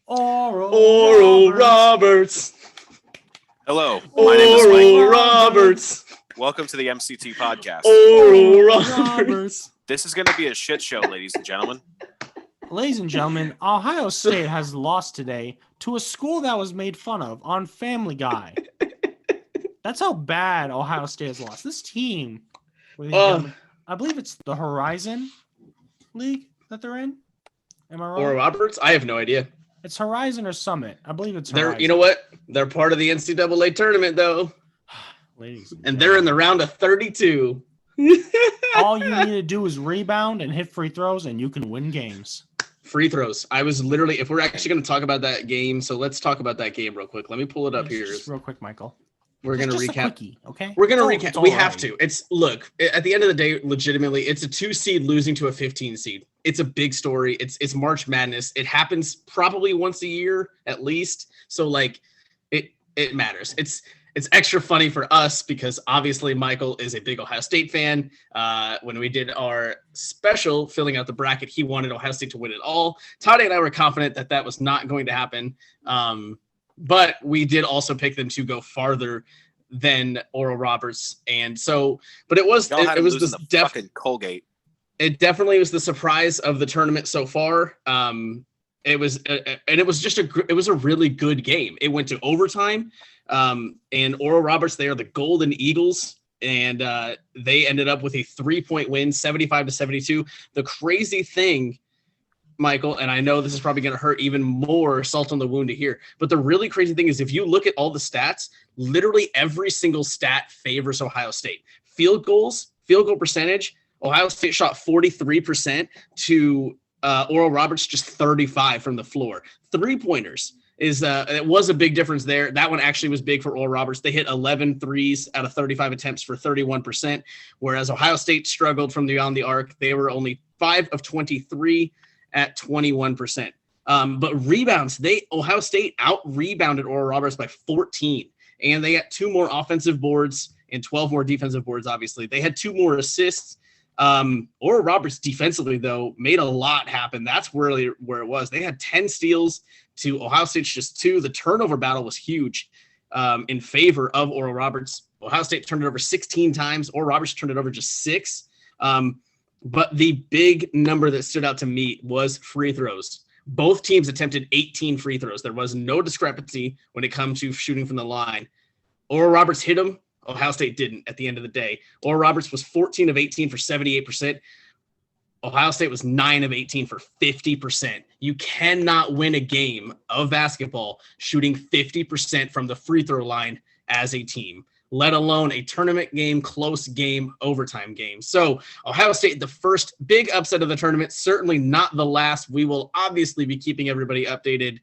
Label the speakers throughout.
Speaker 1: Oral Roberts.
Speaker 2: Hello, my name is
Speaker 1: Oral
Speaker 2: Mike.
Speaker 1: Roberts.
Speaker 2: Welcome to the MCT podcast.
Speaker 1: Oral Roberts.
Speaker 2: This is going to be a shit show, ladies and gentlemen.
Speaker 3: Ladies and gentlemen, Ohio State has lost today to a school that was made fun of on Family Guy. That's how bad Ohio State has lost. This team, ladies and gentlemen, I believe it's the Horizon League that they're in. Am I wrong?
Speaker 1: Oral Roberts? I have no idea.
Speaker 3: It's Horizon or Summit. I believe it's Horizon.
Speaker 1: You know what? They're part of the NCAA tournament, though.
Speaker 3: Ladies
Speaker 1: and they're in the round of 32.
Speaker 3: All you need to do is rebound and hit free throws, and you can win games.
Speaker 1: Free throws. I was literally, if we're actually going to talk about that game, so let's talk about that game real quick. Let me pull it up here.
Speaker 3: Just real quick, Michael.
Speaker 1: We're going to recap.
Speaker 3: Quickie, okay?
Speaker 1: We're going to recap. We have to. Look, at the end of the day, legitimately, it's a 2 seed losing to a 15 seed. It's a big story. It's March Madness. It happens probably once a year at least. So like it matters. It's extra funny for us because obviously Michael is a big Ohio State fan. When we did our special filling out the bracket, he wanted Ohio State to win it all. Toddy and I were confident that was not going to happen. But we did also pick them to go farther than Oral Roberts. And so, but it was this
Speaker 2: fucking Colgate.
Speaker 1: It definitely was the surprise of the tournament so far. It was a really good game. It went to overtime. And Oral Roberts, they are the Golden Eagles, and they ended up with a 3-point win, 75-72. The crazy thing, Michael, and I know this is probably going to hurt even more, salt on the wound to hear, but the really crazy thing is if you look at all the stats, literally every single stat favors Ohio State. Field goal percentage, Ohio State shot 43% to Oral Roberts just 35 from the floor. 3-pointers. It was a big difference there. That one actually was big for Oral Roberts. They hit 11 threes out of 35 attempts for 31%, whereas Ohio State struggled from beyond the arc. They were only 5 of 23 at 21%. But rebounds, Ohio State out-rebounded Oral Roberts by 14, and they got 2 more offensive boards and 12 more defensive boards, obviously. They had 2 more assists. Oral Roberts defensively, though, made a lot happen. That's really where it was. They had 10 steals to Ohio State's just 2. The turnover battle was huge in favor of Oral Roberts. Ohio State turned it over 16 times. Oral Roberts turned it over just 6. But the big number that stood out to me was free throws. Both teams attempted 18 free throws. There was no discrepancy when it comes to shooting from the line. Oral Roberts hit them. Ohio State didn't at the end of the day. Oral Roberts was 14 of 18 for 78%. Ohio State was 9 of 18 for 50%. You cannot win a game of basketball shooting 50% from the free throw line as a team, let alone a tournament game, close game, overtime game. So Ohio State, the first big upset of the tournament, certainly not the last. We will obviously be keeping everybody updated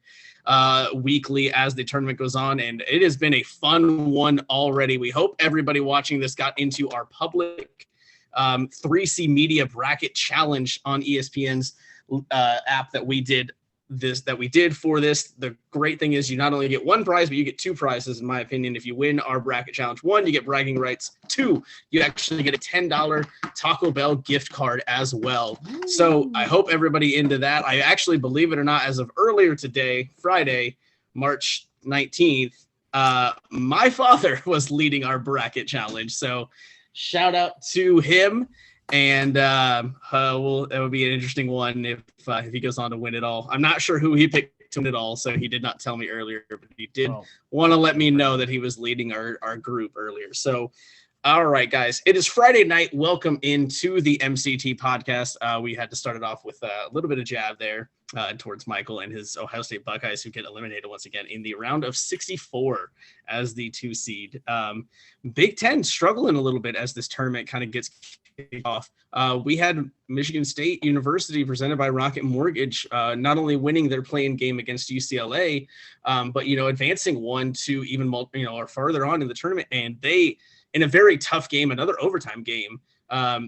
Speaker 1: weekly as the tournament goes on, and it has been a fun one already. We hope everybody watching this got into our public 3C Media Bracket Challenge on ESPN's app that we did for this. The great thing is you not only get 1 prize, but you get 2 prizes, in my opinion. If you win our bracket challenge, 1, you get bragging rights. 2, you actually get a $10 Taco Bell gift card as well. So I hope everybody into that. I actually, believe it or not, as of earlier today, Friday, March 19th, my father was leading our bracket challenge. So shout out to him. And it would be an interesting one if he goes on to win it all. I'm not sure who he picked to win it all, so he did not tell me earlier, but he did want to let me know that he was leading our group earlier. So, all right, guys, it is Friday night. Welcome into the MCT podcast. We had to start it off with a little bit of jab there towards Michael and his Ohio State Buckeyes, who get eliminated once again in the round of 64 as the 2 seed. Big Ten struggling a little bit as this tournament kind of gets kicked off. We had Michigan State University, presented by Rocket Mortgage, not only winning their play-in game against UCLA, but advancing 1 to even or farther on in the tournament, and they, in a very tough game, another overtime game,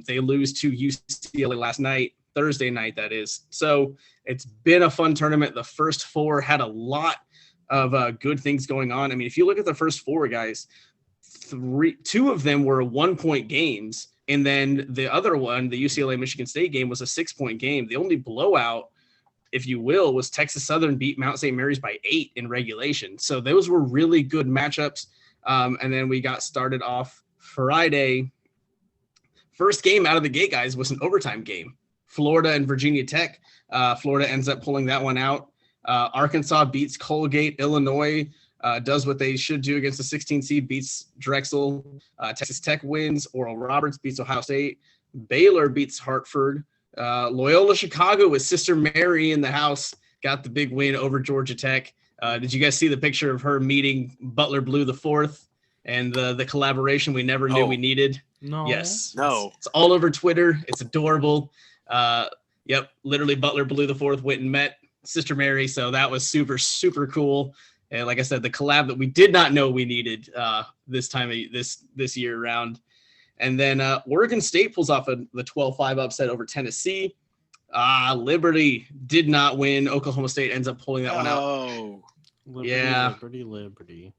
Speaker 1: they lose to UCLA last night, Thursday night, that is. So it's been a fun tournament. The first 4 had a lot of good things going on. I mean, if you look at the first 4 guys, 2 of them were 1-point games. And then the other one, the UCLA Michigan State game, was a 6-point game. The only blowout if you will, was Texas Southern beat Mount St. Mary's by 8 in regulation. So those were really good matchups. And then we got started off Friday. First game out of the gate, guys, was an overtime game. Florida and Virginia Tech. Florida ends up pulling that one out. Arkansas beats Colgate. Illinois does what they should do against the 16 seed, beats Drexel. Texas Tech wins. Oral Roberts beats Ohio State. Baylor beats Hartford. Loyola Chicago with Sister Mary in the house got the big win over Georgia Tech. Did you guys see the picture of her meeting Butler Blue the Fourth and the collaboration we never knew we needed?
Speaker 3: No.
Speaker 1: Yes.
Speaker 2: No.
Speaker 1: It's all over Twitter. It's adorable. Yep. Literally Butler Blue the Fourth went and met Sister Mary. So that was super, super cool. And like I said, the collab that we did not know we needed this time of this year around. And then Oregon State pulls off the 12-5 upset over Tennessee. Liberty did not win. Oklahoma State ends up pulling that one out.
Speaker 2: Oh,
Speaker 3: Liberty.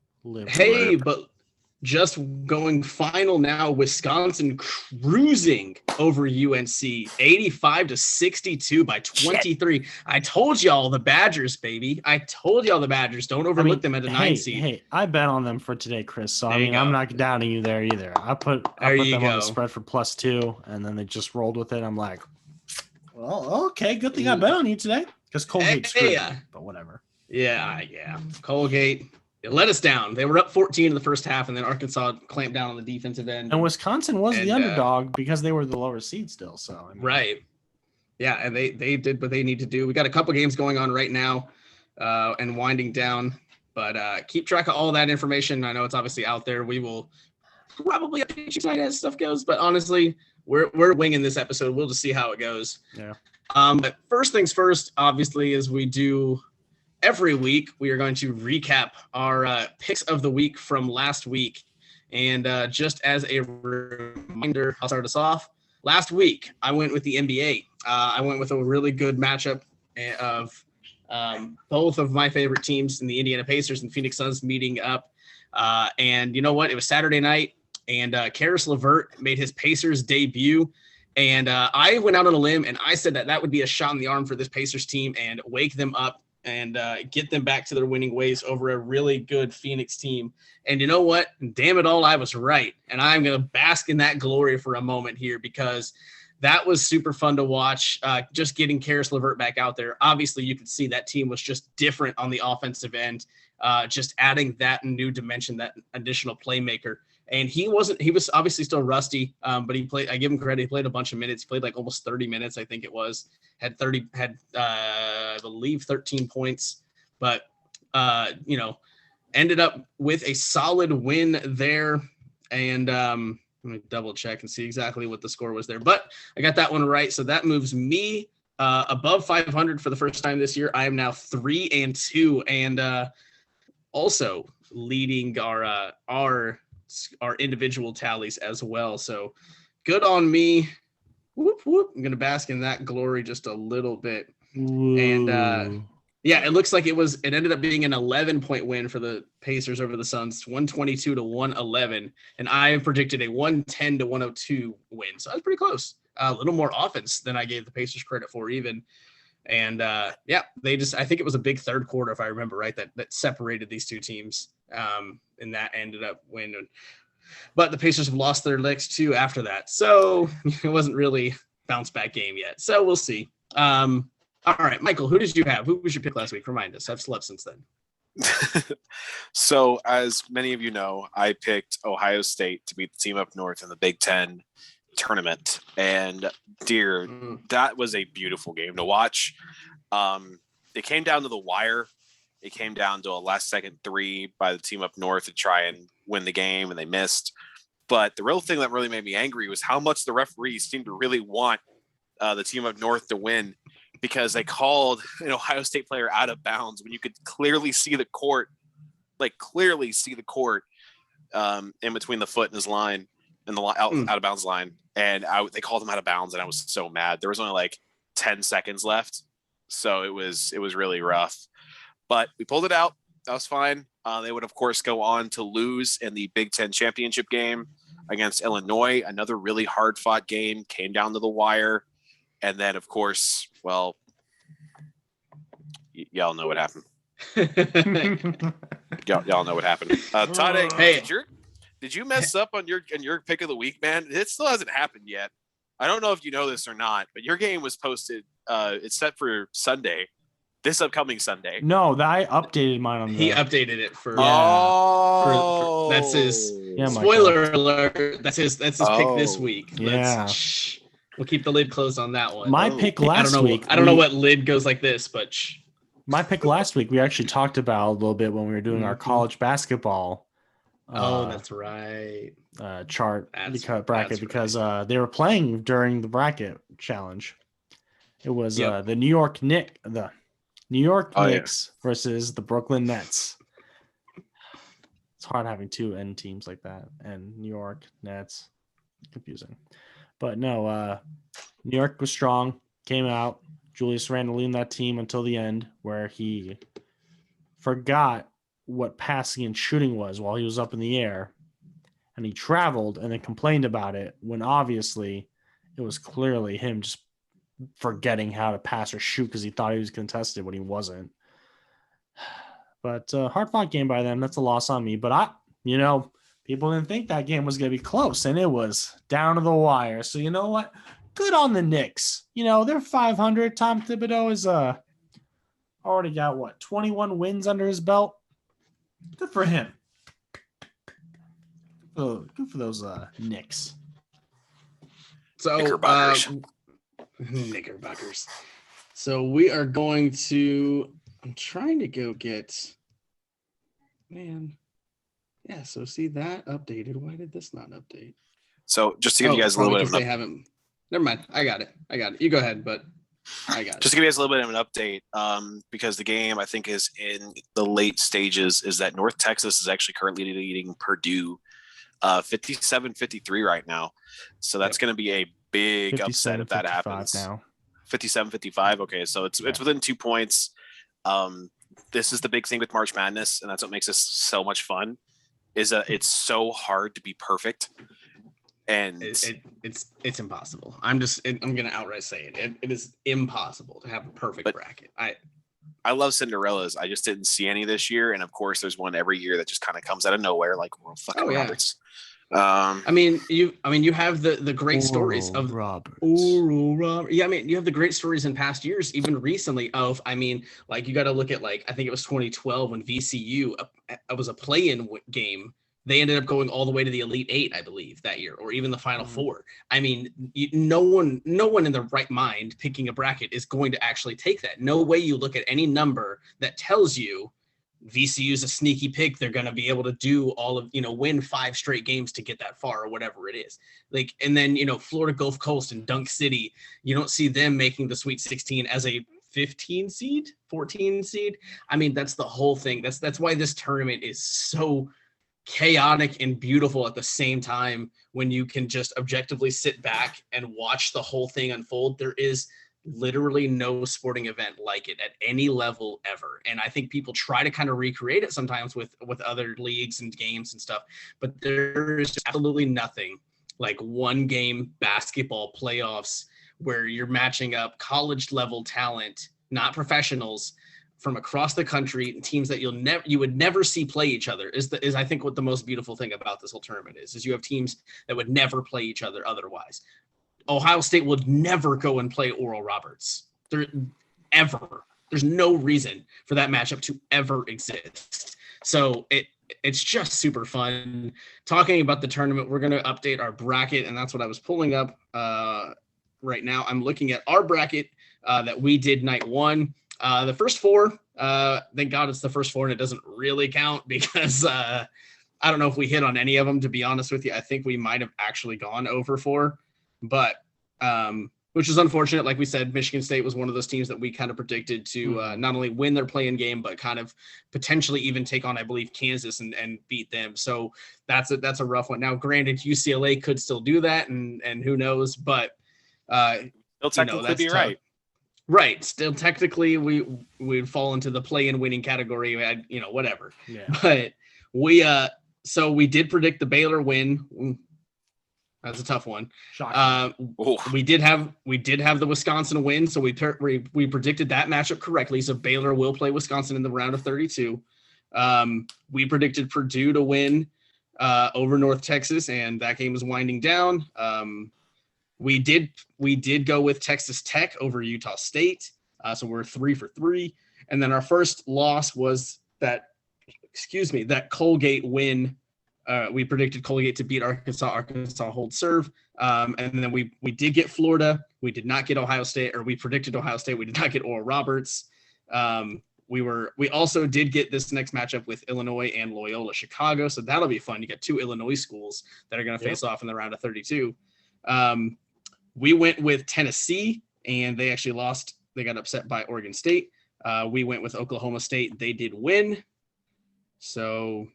Speaker 1: Hey, but just going final now, Wisconsin cruising over UNC, 85-62 by 23. Shit. I told y'all the Badgers, baby. I told y'all the Badgers. Don't overlook them at a 9 seed.
Speaker 3: Hey, I bet on them for today, Chris. So I'm not doubting you there either. I put them on the spread for +2, and then they just rolled with it. I'm like, well, okay, good thing I bet on you today because Colgate screwed me, but whatever.
Speaker 1: Yeah. Colgate. It let us down. They were up 14 in the first half, and then Arkansas clamped down on the defensive end.
Speaker 3: And Wisconsin was the underdog because they were the lower seed still. So
Speaker 1: right, yeah, and they did what they need to do. We got a couple games going on right now, and winding down. But keep track of all that information. I know it's obviously out there. We will probably update you tonight as stuff goes. But honestly, we're winging this episode. We'll just see how it goes.
Speaker 3: Yeah.
Speaker 1: But first things first, obviously, as we do every week, we are going to recap our picks of the week from last week. And just as a reminder, I'll start us off. Last week, I went with the NBA. I went with a really good matchup of both of my favorite teams in the Indiana Pacers and Phoenix Suns meeting up. And you know what? It was Saturday night, and Karis LeVert made his Pacers debut. And I went out on a limb, and I said that would be a shot in the arm for this Pacers team and wake them up and get them back to their winning ways over a really good Phoenix team. And you know what? Damn it all, I was right. And I'm going to bask in that glory for a moment here because that was super fun to watch, just getting Karis LeVert back out there. Obviously, you could see that team was just different on the offensive end, just adding that new dimension, that additional playmaker. And he was obviously still rusty, but he played. I give him credit. He played a bunch of minutes. He played like almost 30 minutes, I think it was. Had I believe 13 points, but ended up with a solid win there. And let me double check and see exactly what the score was there. But I got that one right, so that moves me above 500 for the first time this year. I am now 3-2, and also leading our individual tallies as well. So good on me. Whoop, whoop. I'm going to bask in that glory just a little bit.
Speaker 3: Ooh.
Speaker 1: And it looks like it ended up being an 11-point win for the Pacers over the Suns, 122-111. And I predicted a 110-102 win. So I was pretty close. A little more offense than I gave the Pacers credit for even. And I think it was a big third quarter, if I remember right, that separated these two teams. And that ended up winning. But the Pacers have lost their legs too after that. So it wasn't really bounce back game yet. So we'll see. All right, Michael, who did you have? Who was your pick last week? Remind us. I've slept since then.
Speaker 2: So as many of you know, I picked Ohio State to beat the team up north in the Big Ten tournament. And that was a beautiful game to watch. It came down to the wire. It came down to a last-second 3 by the team up north to try and win the game, and they missed. But the real thing that really made me angry was how much the referees seemed to really want the team up north to win, because they called an Ohio State player out of bounds when you could clearly see the court, in between the foot and his line and the out of bounds line. And they called him out of bounds, and I was so mad. There was only like 10 seconds left, so it was really rough. But we pulled it out. That was fine. They would, of course, go on to lose in the Big Ten championship game against Illinois. Another really hard-fought game, came down to the wire. And then, of course, y'all know what happened. Y'all know what happened. Tade,
Speaker 1: Hey.
Speaker 2: did you mess up on your pick of the week, man? It still hasn't happened yet. I don't know if you know this or not, but your game was posted. It's set for Sunday, this upcoming Sunday.
Speaker 3: No, I updated mine on.
Speaker 1: He updated it for.
Speaker 2: Oh,
Speaker 1: for that's his.
Speaker 3: Yeah,
Speaker 1: spoiler alert. That's his pick this week.
Speaker 3: Yeah.
Speaker 1: We'll keep the lid closed on that one.
Speaker 3: My pick last week.
Speaker 1: I don't know what lid goes like this, but.
Speaker 3: My pick last week, we actually talked about a little bit when we were doing our college basketball.
Speaker 1: That's right.
Speaker 3: Bracket because they were playing during the bracket challenge. It was the New York Knicks versus the Brooklyn Nets. It's hard having two N teams like that, and New York Nets, confusing. But no, New York was strong, came out. Julius Randle leading that team until the end, where he forgot what passing and shooting was while he was up in the air, and he traveled and then complained about it when obviously it was clearly him just forgetting how to pass or shoot because he thought he was contested when he wasn't. But hard-fought game by them. That's a loss on me. But people didn't think that game was going to be close, and it was down to the wire. So you know what? Good on the Knicks. They're 500. Tom Thibodeau is already got 21 wins under his belt. Good for him. Good for those Knicks.
Speaker 1: So Knickerbockers. So we are going to. I'm trying to go get. Man, yeah. So see that updated. Why did this not update?
Speaker 2: So just to give you guys a little bit of
Speaker 1: they haven't. Never mind. I got it. You go ahead, but I got it.
Speaker 2: Just to give you guys a little bit of an update, because the game I think is in the late stages, is that North Texas is actually currently leading Purdue 57-53 right now. So that's going to be a big upset if that happens. Now. 57-55. Okay, so it's within 2 points. This is the big thing with March Madness, and that's what makes this so much fun. Is that it's so hard to be perfect. And
Speaker 1: it's impossible. I'm gonna outright say it. It is impossible to have a perfect bracket.
Speaker 2: I love Cinderellas. I just didn't see any this year, and of course, there's one every year that just kind of comes out of nowhere, like Roberts.
Speaker 1: You have the great stories of
Speaker 3: Roberts.
Speaker 1: Yeah, you have the great stories in past years, even recently. You got to look at I think it was 2012 when VCU was a play-in game. They ended up going all the way to the Elite Eight, I believe, that year, or even the Final Four. No one in their right mind picking a bracket is going to actually take that. No way you look at any number that tells you VCU is a sneaky pick. They're going to be able to do all of, win 5 straight games to get that far or whatever it is. And then, Florida Gulf Coast and Dunk City, you don't see them making the Sweet 16 as a 15 seed, 14 seed. That's the whole thing. That's why this tournament is so chaotic and beautiful at the same time, when you can just objectively sit back and watch the whole thing unfold. There is literally no sporting event like it at any level ever. And I think people try to kind of recreate it sometimes with other leagues and games and stuff, but there is absolutely nothing like one game basketball playoffs where you're matching up college level talent, not professionals, from across the country, teams that you would never see play each other is I think what the most beautiful thing about this whole tournament is you have teams that would never play each other otherwise. Ohio State would never go and play Oral Roberts. There's no reason for that matchup to ever exist. So it's just super fun. Talking about the tournament, we're going to update our bracket, and that's what I was pulling up right now. I'm looking at our bracket that we did night one. The first 4, thank God it's the first 4 and it doesn't really count because I don't know if we hit on any of them, to be honest with you. I think we might have actually gone over 4, but which is unfortunate. Like we said, Michigan State was one of those teams that we kind of predicted to not only win their play-in game, but kind of potentially even take on, I believe, Kansas and beat them. So that's a rough one. Now, granted, UCLA could still do that, and who knows, but
Speaker 2: they'll technically be right.
Speaker 1: Right. Still, technically, we'd fall into the play-in winning category, whatever. Yeah. But we did predict the Baylor win. That's a tough one.
Speaker 2: Oh.
Speaker 1: We did have the Wisconsin win, so we predicted that matchup correctly. So Baylor will play Wisconsin in the round of 32. We predicted Purdue to win over North Texas, and that game is winding down. We did go with Texas Tech over Utah State, so we're 3 for 3. And then our first loss was that Colgate win. We predicted Colgate to beat Arkansas. Arkansas hold serve. And then we did get Florida. We did not get Ohio State, or we predicted Ohio State. We did not get Oral Roberts. We also did get this next matchup with Illinois and Loyola Chicago. So that'll be fun. You got 2 Illinois schools that are going to face off in the round of 32. We went with Tennessee, and they actually lost. They got upset by Oregon State. We went with Oklahoma State. They did win. So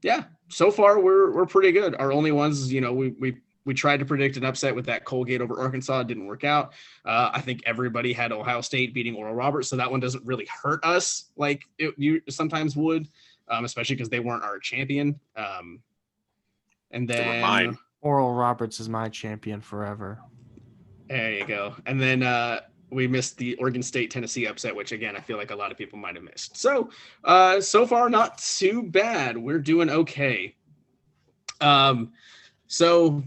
Speaker 1: yeah, so far we're pretty good. Our only ones, we tried to predict an upset with that Colgate over Arkansas. It didn't work out. I think everybody had Ohio State beating Oral Roberts, so that one doesn't really hurt us like you sometimes would, especially because they weren't our champion. And then
Speaker 2: mine.
Speaker 3: Oral Roberts is my champion forever.
Speaker 1: There you go. And then we missed the Oregon State Tennessee upset, which again I feel like a lot of people might have missed. So so far not too bad. We're doing okay. So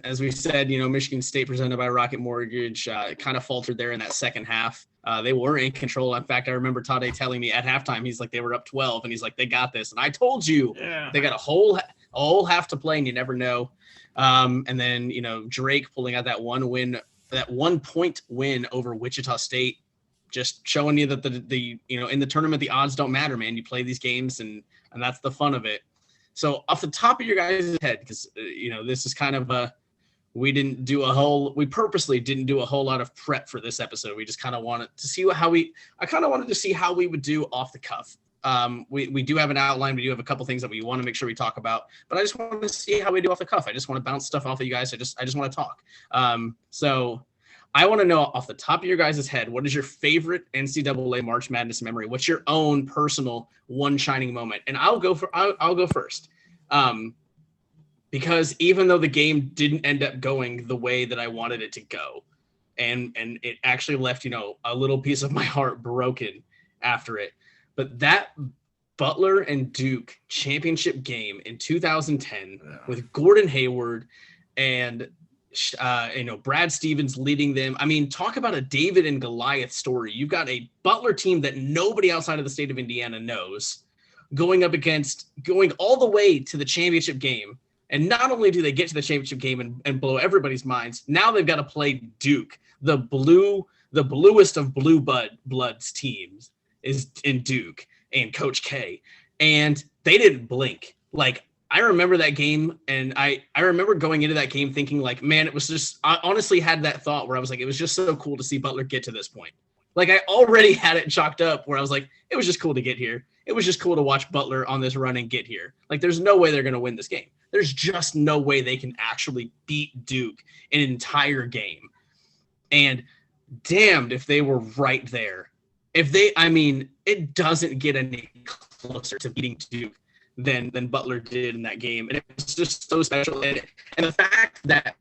Speaker 1: as we said, Michigan State presented by Rocket Mortgage kind of faltered there in that second half. They were in control. In fact, I remember Tade telling me at halftime, he's like, they were up 12, and he's like, they got this. And I told you, they got a whole half to play, and you never know. And then, Drake pulling out that 1-point win over Wichita State, just showing you that the in the tournament, the odds don't matter, man. You play these games, and that's the fun of it. So off the top of your guys' head, because this is kind of we purposely didn't do a whole lot of prep for this episode. We just kind of wanted to see I kind of wanted to see how we would do off the cuff. We do have an outline. We do have a couple things that we want to make sure we talk about, but I just want to see how we do off the cuff. I just want to bounce stuff off of you guys. I just want to talk. So I want to know off the top of your guys' head, what is your favorite NCAA March Madness memory? What's your own personal one shining moment? And I'll go first. Because even though the game didn't end up going the way that I wanted it to go, and it actually left, a little piece of my heart broken after it. But that Butler and Duke championship game in 2010 with Gordon Hayward and Brad Stevens leading them. I mean, talk about a David and Goliath story. You've got a Butler team that nobody outside of the state of Indiana knows going all the way to the championship game. And not only do they get to the championship game and blow everybody's minds, now they've got to play Duke, the bluest of blue bloods teams is in Duke and Coach K. And they didn't blink. Like, I remember that game, and I remember going into that game thinking, like, man, it was just, I honestly had that thought where I was like, it was just so cool to see Butler get to this point. Like, I already had it chalked up where I was like, it was just cool to get here. It was just cool to watch Butler on this run and get here. Like, there's no way they're going to win this game. There's just no way they can actually beat Duke in an entire game. And damned if they were right there. It doesn't get any closer to beating Duke than Butler did in that game. And it was just so special. And the fact that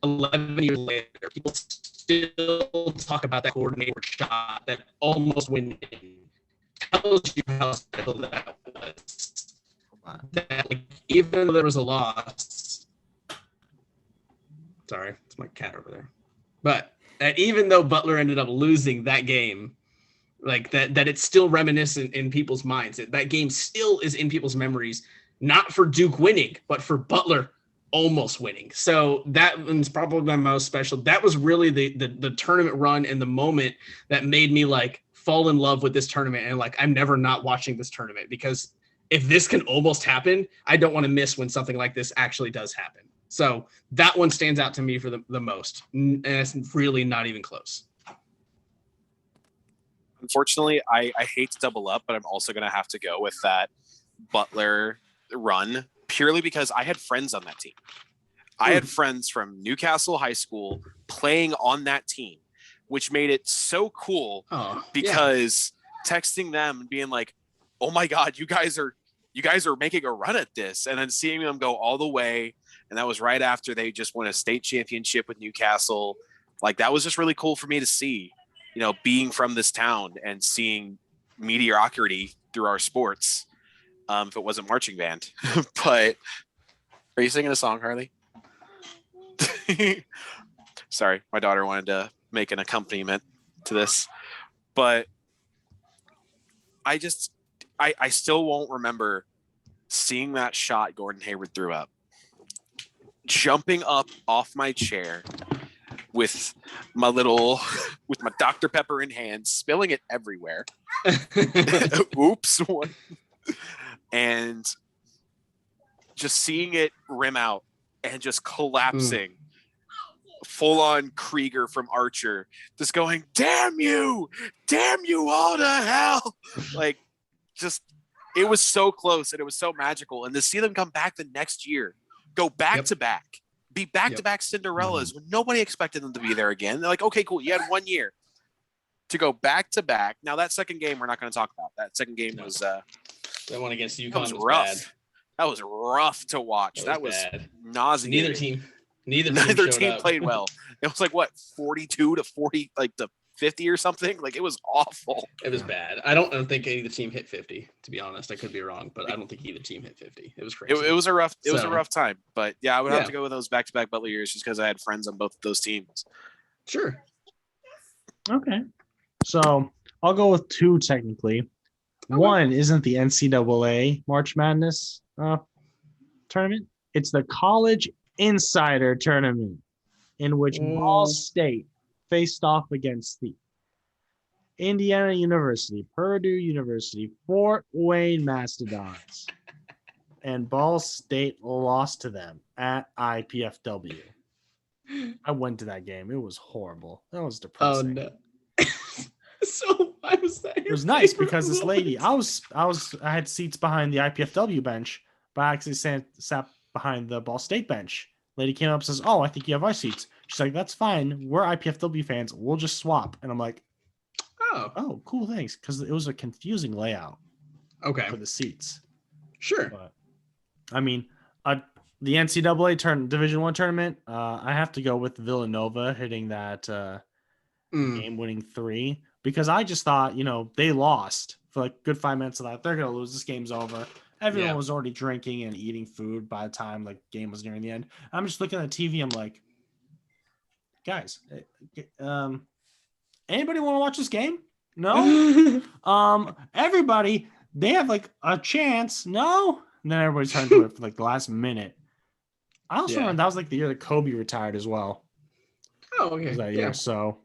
Speaker 1: 11 years later, people still talk about that coordinator shot that almost went in tells you how special that was. That, like, even though there was a loss, sorry, it's my cat over there. But that even though Butler ended up losing that game, like that it's still reminiscent in people's minds. That game still is in people's memories, not for Duke winning, but for Butler almost winning. So that one's probably my most special. That was really the tournament run and the moment that made me like fall in love with this tournament. And like, I'm never not watching this tournament, because if this can almost happen, I don't want to miss when something like this actually does happen. So that one stands out to me for the most. And it's really not even close.
Speaker 2: Unfortunately, I hate to double up, but I'm also going to have to go with that Butler run purely because I had friends on that team. I had friends from Newcastle High School playing on that team, which made it so cool because texting them and being like, oh my God, you guys are making a run at this. And then seeing them go all the way And that was right after they just won a state championship with Newcastle. Like, that was just really cool for me to see, you know, being from this town and seeing mediocrity through our sports. If it wasn't marching band. But are you singing a song, Harley? Sorry, my daughter wanted to make an accompaniment to this. But I still won't remember seeing that shot Gordon Hayward threw up, jumping up off my chair with my Dr. Pepper in hand, spilling it everywhere. Oops. And just seeing it rim out and just collapsing. Full on Krieger from Archer, just going, damn you all to hell. Like, just, it was so close and it was so magical. And to see them come back the next year, go back to back, be back to back Cinderellas when nobody expected them to be there again. They're like, okay, cool. You had 1 year to go back to back. Now, that second game, we're not going to talk about. That second game was,
Speaker 1: that one against UConn was
Speaker 2: rough.
Speaker 1: bad.
Speaker 2: That was rough to watch. That was
Speaker 1: bad.
Speaker 2: nauseating.
Speaker 1: Neither
Speaker 2: team played well. It was like, what, 42 to 40, like to 50 or something? Like, it was awful.
Speaker 1: It was bad. I don't think either team hit 50, to be honest. I could be wrong, but I don't think either team hit 50. It was crazy.
Speaker 2: It was a rough time. But yeah, I would have to go with those back-to-back Butler years just because I had friends on both of those teams.
Speaker 1: Sure.
Speaker 3: Okay. So I'll go with two technically. Okay. One isn't the NCAA March Madness tournament. It's the College Insider Tournament, in which Ball State faced off against the Indiana University, Purdue University, Fort Wayne Mastodons, and Ball State lost to them at IPFW. I went to that game. It was horrible. That was depressing.
Speaker 1: Oh no. So why was that?
Speaker 3: It was nice because this lady, I had seats behind the IPFW bench, but I actually sat behind the Ball State bench. Lady came up and says, "Oh, I think you have our seats." She's like, "That's fine. We're IPFW fans. We'll just swap." And I'm like, "Oh, cool, thanks." Because it was a confusing layout.
Speaker 1: Okay.
Speaker 3: For the seats.
Speaker 1: Sure.
Speaker 3: But, I mean, the NCAA Division I tournament, I have to go with Villanova hitting that game-winning 3 because I just thought, they lost for like good 5 minutes of that. They're going to lose. This game's over. Everyone was already drinking and eating food by the time the game was nearing the end. I'm just looking at the TV. I'm like, guys, anybody want to watch this game? No. Everybody, they have like a chance. No. And then everybody turned to it for like the last minute. I also remember that was like the year that Kobe retired as well.
Speaker 1: Oh, okay.
Speaker 3: That year. So,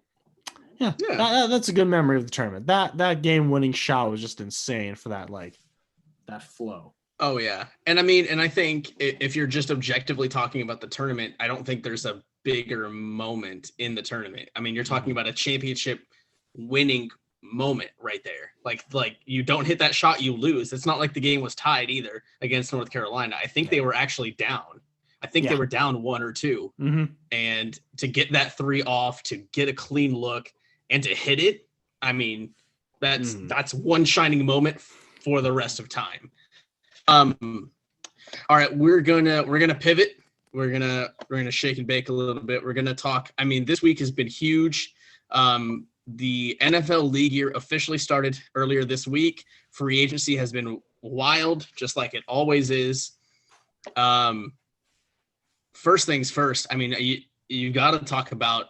Speaker 3: that's a good memory of the tournament. That game-winning shot was just insane for that that flow.
Speaker 1: Oh yeah. And I think if you're just objectively talking about the tournament, I don't think there's a bigger moment in the tournament. I mean, you're talking about a championship winning moment right there. Like you don't hit that shot, you lose. It's not like the game was tied either against North Carolina. I think they were actually down. I think they were down 1 or 2.
Speaker 3: Mm-hmm.
Speaker 1: And to get that 3 off, to get a clean look and to hit it, I mean, that's one shining moment for the rest of time. All right, we're gonna pivot. We're gonna shake and bake a little bit. We're gonna talk. I mean, this week has been huge. The NFL league year officially started earlier this week. Free agency has been wild, just like it always is. First things first. I mean, you got to talk about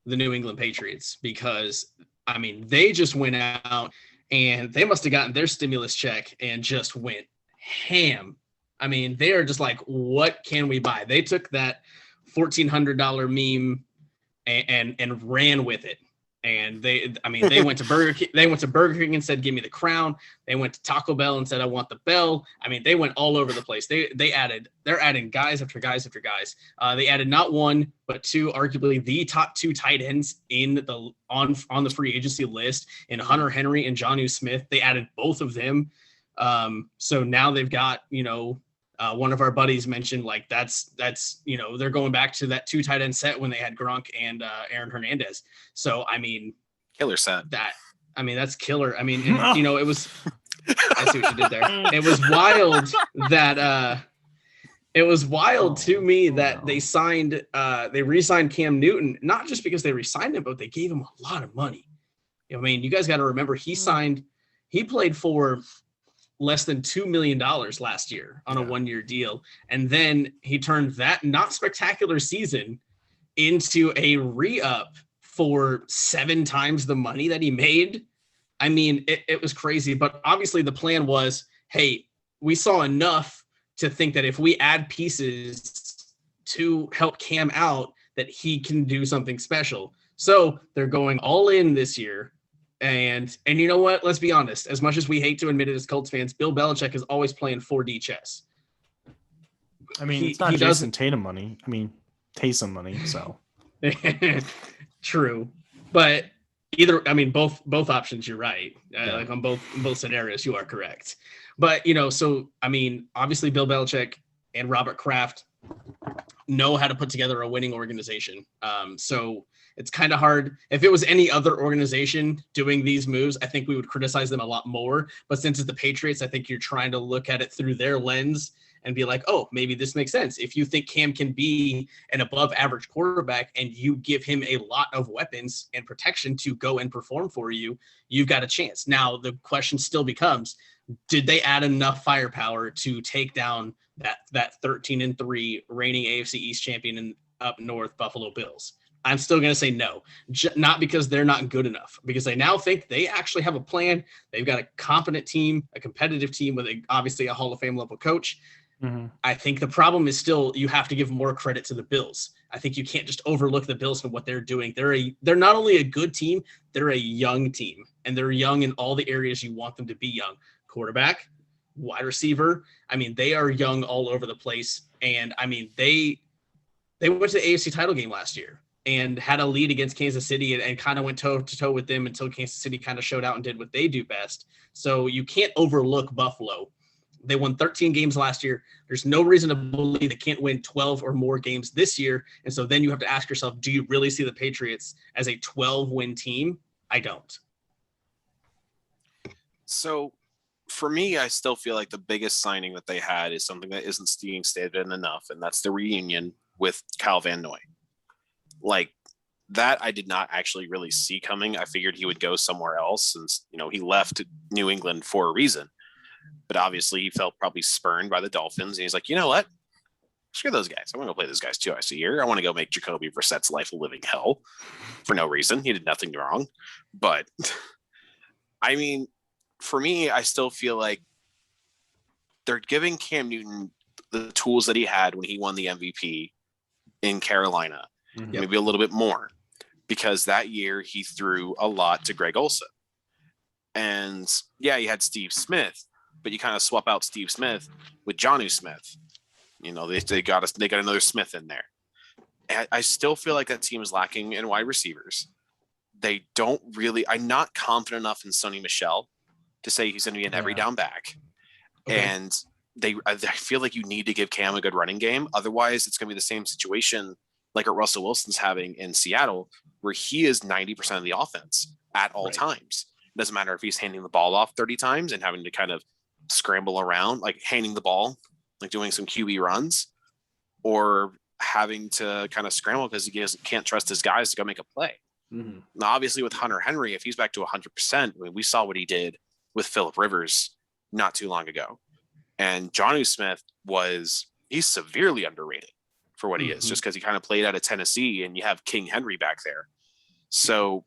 Speaker 1: the New England Patriots because I mean they just went out. And they must have gotten their stimulus check and just went ham. I mean, they are just like, what can we buy? They took that $1,400 meme and ran with it. And they went to Burger King. They went to Burger King and said, "Give me the crown." They went to Taco Bell and said, "I want the bell." I mean, they went all over the place. They're adding guys after guys after guys. They added not one but 2, arguably the top 2 tight ends on the free agency list in Hunter Henry and Jonnu Smith. They added both of them. So now they've got one of our buddies mentioned that's they're going back to that 2 tight end set when they had Gronk and Aaron Hernandez. So I mean,
Speaker 2: killer set.
Speaker 1: That's killer. I mean, it was. I see what you did there. It was wild that It was wild to me that they re-signed Cam Newton, not just because they re-signed him, but they gave him a lot of money. I mean, you guys got to remember he played for less than $2 million last year on a 1-year deal. And then he turned that not spectacular season into a re-up for 7 times the money that he made. I mean, it was crazy, but obviously the plan was, hey, we saw enough to think that if we add pieces to help Cam out, that he can do something special. So they're going all in this year. And you know what? Let's be honest. As much as we hate to admit it as Colts fans, Bill Belichick is always playing 4D chess.
Speaker 3: I mean, it's not Jason Tatum money. I mean, Taysom money, so.
Speaker 1: True. But both options, you're right. Like on both scenarios, you are correct. But, so, I mean, obviously Bill Belichick and Robert Kraft know how to put together a winning organization. So it's kind of hard. If it was any other organization doing these moves, I think we would criticize them a lot more. But since it's the Patriots, I think you're trying to look at it through their lens and be like, oh, maybe this makes sense. If you think Cam can be an above average quarterback and you give him a lot of weapons and protection to go and perform for you, you've got a chance. Now, the question still becomes, did they add enough firepower to take down that 13-3 reigning AFC East champion and up north Buffalo Bills? I'm still going to say no, not because they're not good enough, because I now think they actually have a plan. They've got a competent team, a competitive team with obviously a Hall of Fame level coach. Mm-hmm. I think the problem is still you have to give more credit to the Bills. I think you can't just overlook the Bills and what they're doing. They're not only a good team, they're a young team, and they're young in all the areas you want them to be young. Quarterback, wide receiver. I mean, they are young all over the place. And I mean, they went to the AFC title game last year and had a lead against Kansas City and kind of went toe to toe with them until Kansas City kind of showed out and did what they do best. So you can't overlook Buffalo. They won 13 games last year. There's no reason to believe they can't win 12 or more games this year. And so then you have to ask yourself, do you really see the Patriots as a 12-win team? I don't.
Speaker 2: So for me, I still feel like the biggest signing that they had is something that isn't being stated enough, and that's the reunion with Kyle Van Noy. Like, that I did not actually really see coming. I figured he would go somewhere else since, he left New England for a reason. But obviously he felt probably spurned by the Dolphins. And he's like, you know what? Screw those guys. I want to go play those guys twice a year. I want to go make Jacoby Brissett's life a living hell for no reason. He did nothing wrong. But, I mean, for me, I still feel like they're giving Cam Newton the tools that he had when he won the MVP in Carolina, maybe a little bit more, because that year he threw a lot to Greg Olsen. And yeah, he had Steve Smith, but you kind of swap out Steve Smith with Jonnu Smith. They got another Smith in there. And I still feel like that team is lacking in wide receivers. They don't really. I'm not confident enough in Sonny Michel to say he's going to be an every down back. Okay. And I feel like you need to give Cam a good running game. Otherwise, it's going to be the same situation like what Russell Wilson's having in Seattle, where he is 90% of the offense at all times. It doesn't matter if he's handing the ball off 30 times and having to kind of scramble around, like handing the ball, like doing some QB runs, or having to kind of scramble because he can't trust his guys to go make a play. Mm-hmm. Now, obviously, with Hunter Henry, if he's back to 100%, we saw what he did with Phillip Rivers not too long ago. And Jonnu Smith he's severely underrated for what he is, just because he kind of played out of Tennessee and you have King Henry back there. So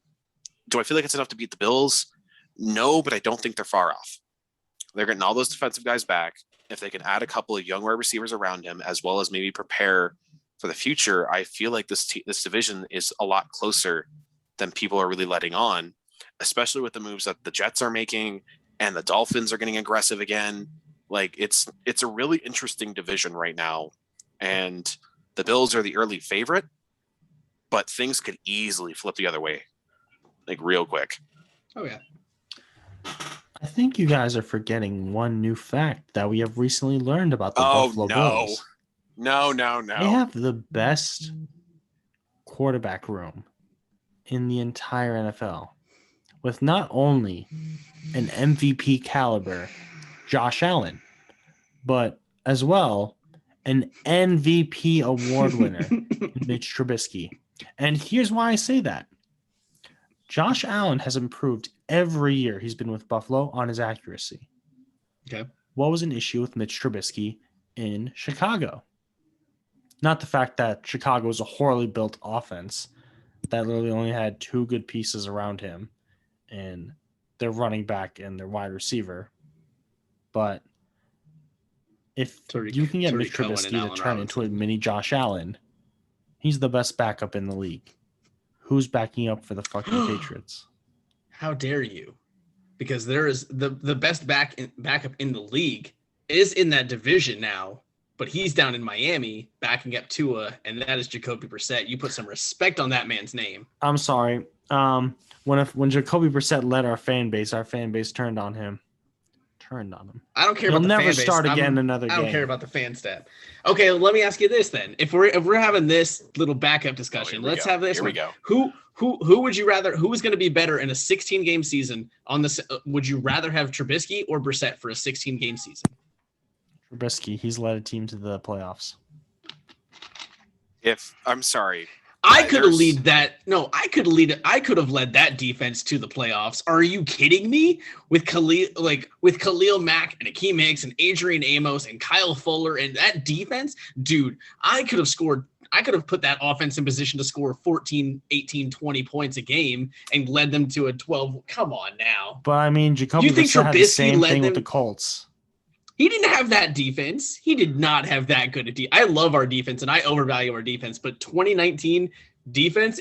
Speaker 2: do I feel like it's enough to beat the Bills? No, but I don't think they're far off. They're getting all those defensive guys back. If they can add a couple of young wide receivers around him, as well as maybe prepare for the future, I feel like this division is a lot closer than people are really letting on, especially with the moves that the Jets are making and the Dolphins are getting aggressive again. Like, it's a really interesting division right now. And the Bills are the early favorite, but things could easily flip the other way, like real quick.
Speaker 1: Oh, yeah.
Speaker 3: I think you guys are forgetting one new fact that we have recently learned about the Buffalo Bills.
Speaker 2: No.
Speaker 3: They have the best quarterback room in the entire NFL, with not only an MVP caliber Josh Allen, but as well an MVP award winner, Mitch Trubisky. And here's why I say that. Josh Allen has improved every year he's been with Buffalo on his accuracy.
Speaker 1: Okay.
Speaker 3: What was an issue with Mitch Trubisky in Chicago? Not the fact that Chicago was a horribly built offense that literally only had two good pieces around him and their running back and their wide receiver. But if you can get Mitch Trubisky to turn into a mini Josh Allen, he's the best backup in the league. Who's backing up for the fucking Patriots?
Speaker 1: How dare you? Because there is the best backup in the league is in that division now, but he's down in Miami backing up Tua, and that is Jacoby Brissett. You put some respect on that man's name.
Speaker 3: I'm sorry. When Jacoby Brissett led our fan base turned on him.
Speaker 1: I don't care about the fan base. He'll never start again another game. I don't care about the fan stat. Okay, let me ask you this then. If we're having this little backup discussion, let's have this. Here we go. Who would you rather? Who is going to be better in a 16-game season? Would you rather have Trubisky or Brissett for a 16-game season?
Speaker 3: Trubisky. He's led a team to the playoffs.
Speaker 2: I'm sorry.
Speaker 1: I could have led that. No, I could have led that defense to the playoffs. Are you kidding me? With Khalil Mack and Akeem Hicks and Adrian Amos and Kyle Fuller and that defense, dude, I could have put that offense in position to score 14, 18, 20 points a game and led them to a 12. Come on now.
Speaker 3: But I mean, Jacoby Brissett had the same thing with the Colts.
Speaker 1: He didn't have that defense. He did not have that good a defense. I love our defense and I overvalue our defense, but 2019 defense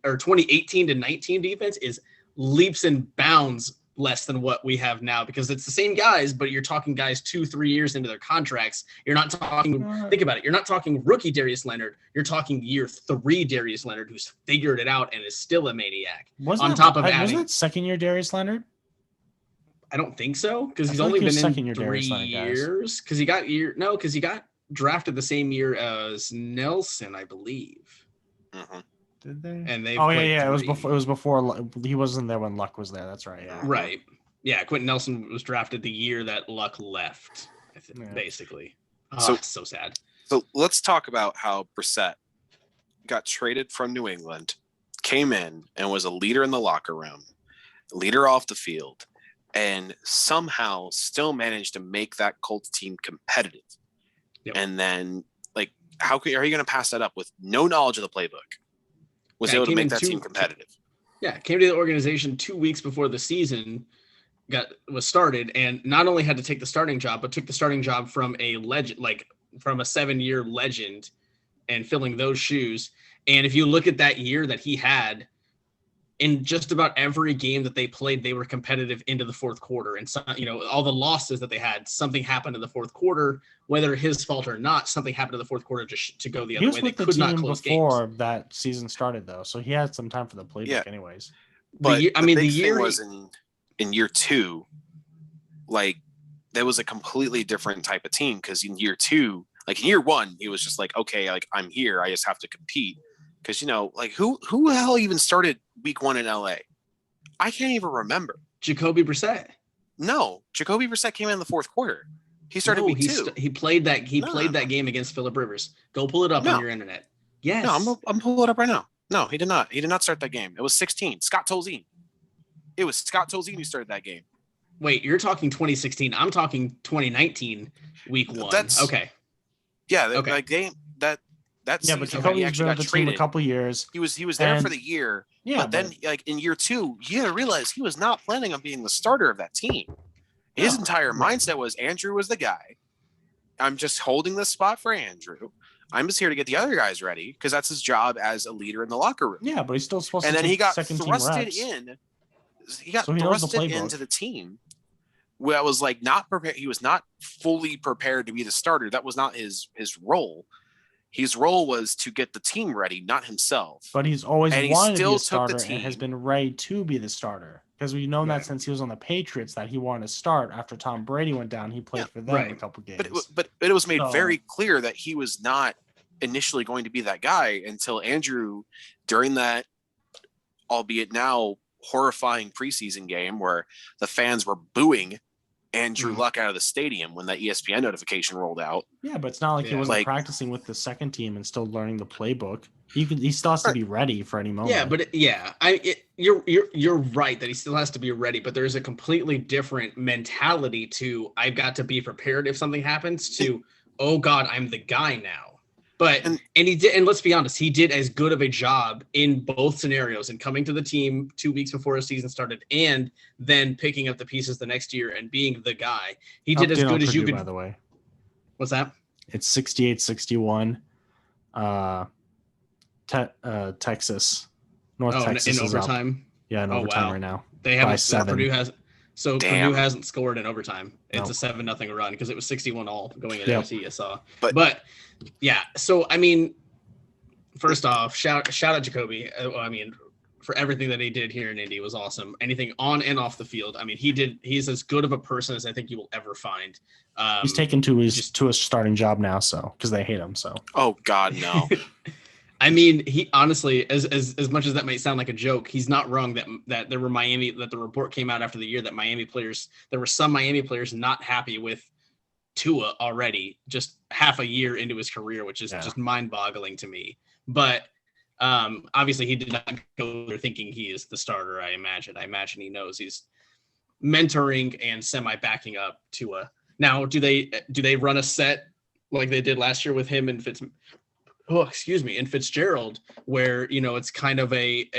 Speaker 1: or 2018 to 19 defense is leaps and bounds less than what we have now because it's the same guys, but you're talking guys 2-3 years into their contracts. You're not talking, think about it. You're not talking rookie Darius Leonard. You're talking year 3 Darius Leonard, who's figured it out and is still a maniac.
Speaker 3: Wasn't that second year Darius Leonard?
Speaker 1: I don't think so because he's only been in 3 years. Because he got drafted the same year as Nelson, I believe.
Speaker 2: Mm-hmm.
Speaker 3: Did they?
Speaker 1: And they.
Speaker 3: Oh yeah. It was before he wasn't there when Luck was there. That's right. Yeah.
Speaker 1: Right. Yeah. Quentin Nelson was drafted the year that Luck left. Basically. So sad.
Speaker 2: So let's talk about how Brissett got traded from New England, came in and was a leader in the locker room, leader off the field. And somehow still managed to make that Colts team competitive. Yep. And then, are you going to pass that up with no knowledge of the playbook? Was able to make that team competitive.
Speaker 1: Came to the organization 2 weeks before the season was started, and not only had to take the starting job, but took the starting job from a legend, from a 7-year legend, and filling those shoes. And if you look at that year that he had. In just about every game that they played, they were competitive into the fourth quarter. And, all the losses that they had, something happened in the fourth quarter, whether his fault or not, something happened in the fourth quarter to go the other way. They could not close games.
Speaker 3: Before that season started, though. So he had some time for the playbook anyways.
Speaker 2: But the year was in year 2, that was a completely different type of team. Because in year 2, in year 1, he was just okay, I'm here. I just have to compete. Because, who the hell even started week 1 in LA? I can't even remember.
Speaker 1: Jacoby Brissett.
Speaker 2: No, Jacoby Brissett came in the fourth quarter. He started week 2.
Speaker 1: He played that game against Phillip Rivers. Go pull it up on your internet. Yes.
Speaker 2: No, I'm pulling it up right now. No, he did not. He did not start that game. It was 16. Scott Tolzien. It was Scott Tolzien who started that game.
Speaker 1: Wait, you're talking 2016. I'm talking 2019 week 1. Okay.
Speaker 2: Yeah, but
Speaker 3: Jacoby's been with the team a couple years.
Speaker 2: He was there for the year. Yeah, but then in year 2, you gotta realize he was not planning on being the starter of that team. His entire mindset was Andrew was the guy. I'm just holding this spot for Andrew. I'm just here to get the other guys ready because that's his job as a leader in the locker room.
Speaker 3: Yeah, but he's still supposed to.
Speaker 2: And then he got thrusted in. He got thrusted into the team. Where I was not prepared. He was not fully prepared to be the starter. That was not his role. His role was to get the team ready, not himself.
Speaker 3: But he's always wanted to be a starter and has been ready to be the starter. Because we've known that since he was on the Patriots that he wanted to start. After Tom Brady went down, he played for them a couple games.
Speaker 2: But it was made very clear that he was not initially going to be that guy until Andrew, during that, albeit now horrifying preseason game where the fans were booing Andrew Luck out of the stadium when that ESPN notification rolled out.
Speaker 3: Yeah, but it's not like he wasn't practicing with the second team and still learning the playbook. He still has to be ready for any moment.
Speaker 1: Yeah, but you're right that he still has to be ready, but there's a completely different mentality to I've got to be prepared if something happens to, oh God, I'm the guy now. But and he did, and let's be honest, he did as good of a job in both scenarios and coming to the team 2 weeks before his season started and then picking up the pieces the next year and being the guy. He did as good as you could.
Speaker 3: By the way,
Speaker 1: what's that?
Speaker 3: It's 68-61. Texas, North Texas
Speaker 1: in overtime.
Speaker 3: Yeah, in overtime right now.
Speaker 1: They haven't. Purdue
Speaker 2: Damn.
Speaker 1: Purdue hasn't scored in overtime. It's a 7-0 run because it was 61-all going into OT. I saw, but yeah. So I mean, first off, shout out Jacoby. I mean, for everything that he did here in Indy was awesome. Anything on and off the field. I mean, he's as good of a person as I think you will ever find.
Speaker 3: He's taken to his starting job now, so because they hate him. So.
Speaker 2: Oh God, no.
Speaker 1: I mean, he honestly, as much as that might sound like a joke, he's not wrong that there were that the report came out after the year that there were some Miami players not happy with Tua already, just half a year into his career, which is just mind-boggling to me. But obviously, he did not go there thinking he is the starter. I imagine he knows he's mentoring and semi-backing up Tua. Now, do they run a set like they did last year with him and Fitzgerald, where it's kind of a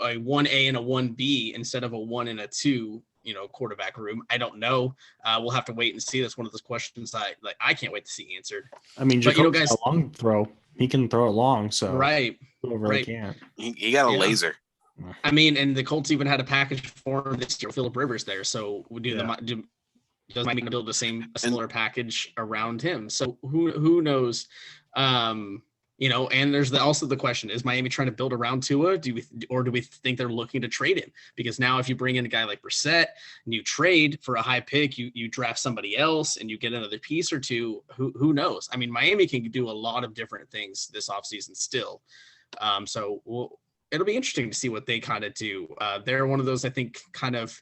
Speaker 1: 1A and a 1B instead of a 1 and a 2, quarterback room? I don't know. We'll have to wait and see. That's one of those questions I can't wait to see answered.
Speaker 3: I mean, guys, a long throw. He can throw it long, so
Speaker 1: right.
Speaker 3: Really can't.
Speaker 2: He got a laser.
Speaker 1: I mean, and the Colts even had a package for him this year, Phillip Rivers there. So does Miami build a similar package around him? So who knows? And there's also the question: is Miami trying to build around Tua? Do we think they're looking to trade him? Because now, if you bring in a guy like Brissett and you trade for a high pick, you draft somebody else and you get another piece or two. Who knows? I mean, Miami can do a lot of different things this offseason still. It'll be interesting to see what they kind of do. They're one of those, I think, kind of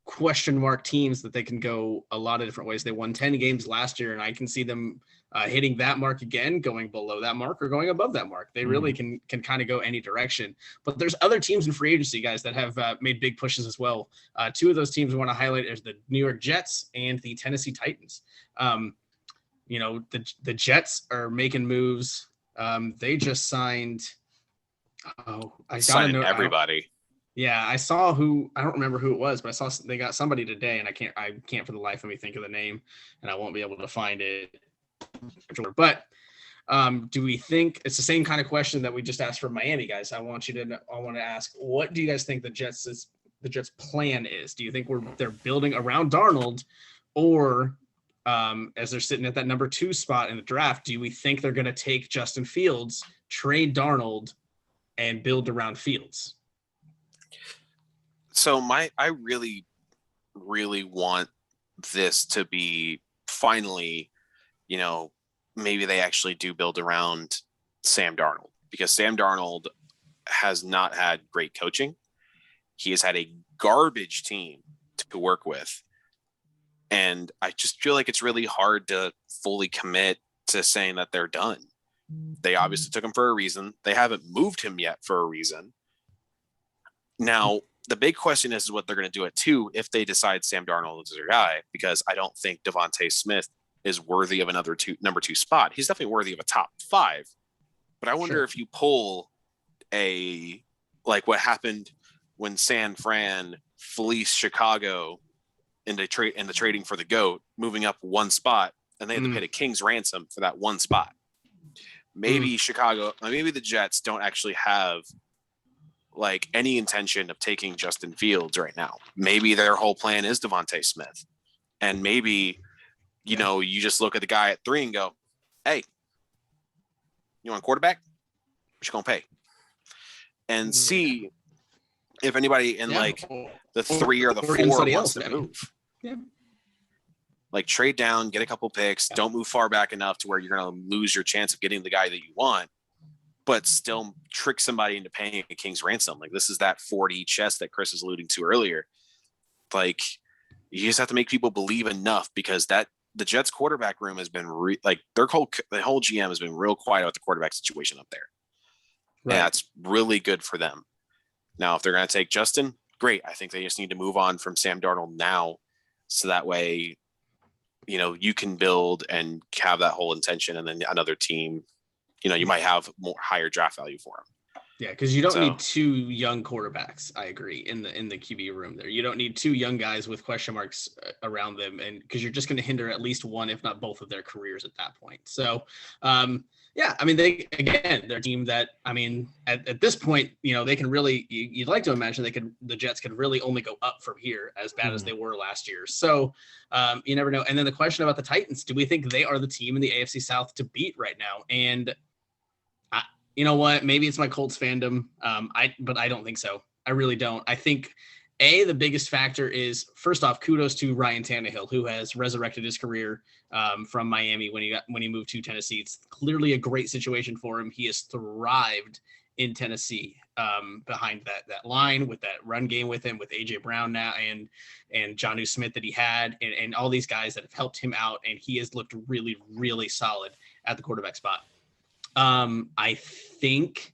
Speaker 1: question mark teams that they can go a lot of different ways. They won 10 games last year, and I can see them hitting that mark again, going below that mark or going above that mark. They really can kind of go any direction. But there's other teams in free agency, guys, that have made big pushes as well. Two of those teams I want to highlight is the New York Jets and the Tennessee Titans. The Jets are making moves. They just signed. I gotta know
Speaker 2: everybody.
Speaker 1: Yeah, I saw I don't remember who it was, but I saw they got somebody today, and I can't for the life of me think of the name, and I won't be able to find it. But do we think it's the same kind of question that we just asked for Miami, guys? I want to ask, what do you guys think the Jets' plan is? Do you think they're building around Darnold, or as they're sitting at that number 2 spot in the draft, do we think they're going to take Justin Fields, trade Darnold, and build around Fields?
Speaker 2: So I really, really want this to be finally, maybe they actually do build around Sam Darnold, because Sam Darnold has not had great coaching. He has had a garbage team to work with. And I just feel like it's really hard to fully commit to saying that they're done. They obviously took him for a reason. They haven't moved him yet for a reason. Now, the big question is what they're going to do at 2 if they decide Sam Darnold is their guy, because I don't think Devontae Smith is worthy of another number 2 spot. He's definitely worthy of a top 5. But I wonder if you pull like what happened when San Fran fleeced Chicago in the trading for the GOAT, moving up 1 spot, and they had to pay a king's ransom for that 1 spot. Maybe maybe the Jets don't actually have like any intention of taking Justin Fields right now. Maybe their whole plan is Devontae Smith. And maybe, you just look at the guy at 3 and go, hey, you want a quarterback? What you going to pay? And see if anybody in the 3 or the 4 wants to move. Yeah. Like trade down, get a couple picks, don't move far back enough to where you're going to lose your chance of getting the guy that you want, but still trick somebody into paying a king's ransom. Like this is that 4D chess that Chris is alluding to earlier. Like You just have to make people believe enough, because the Jets quarterback room has been the whole GM has been real quiet about the quarterback situation up there. Right. And that's really good for them. Now, if they're going to take Justin, great. I think they just need to move on from Sam Darnold now, so that way, you can build and have that whole intention, and then another team, you might have higher draft value for them.
Speaker 1: Yeah, because you don't need two young quarterbacks. I agree in the QB room there. You don't need two young guys with question marks around them, and because you're just going to hinder at least one, if not both, of their careers at that point. So, yeah, I mean, they're a team that, I mean, at this point, they can really. You'd like to imagine the Jets could really only go up from here, as bad as they were last year. So, you never know. And then the question about the Titans: do we think they are the team in the AFC South to beat right now? And you know what? Maybe it's my Colts fandom, but I don't think so. I really don't. I think, the biggest factor is, first off, kudos to Ryan Tannehill, who has resurrected his career from Miami when he moved to Tennessee. It's clearly a great situation for him. He has thrived in Tennessee behind that line, with that run game with him, with A.J. Brown now and Jonnu Smith that he had, and all these guys that have helped him out, and he has looked really, really solid at the quarterback spot. I think,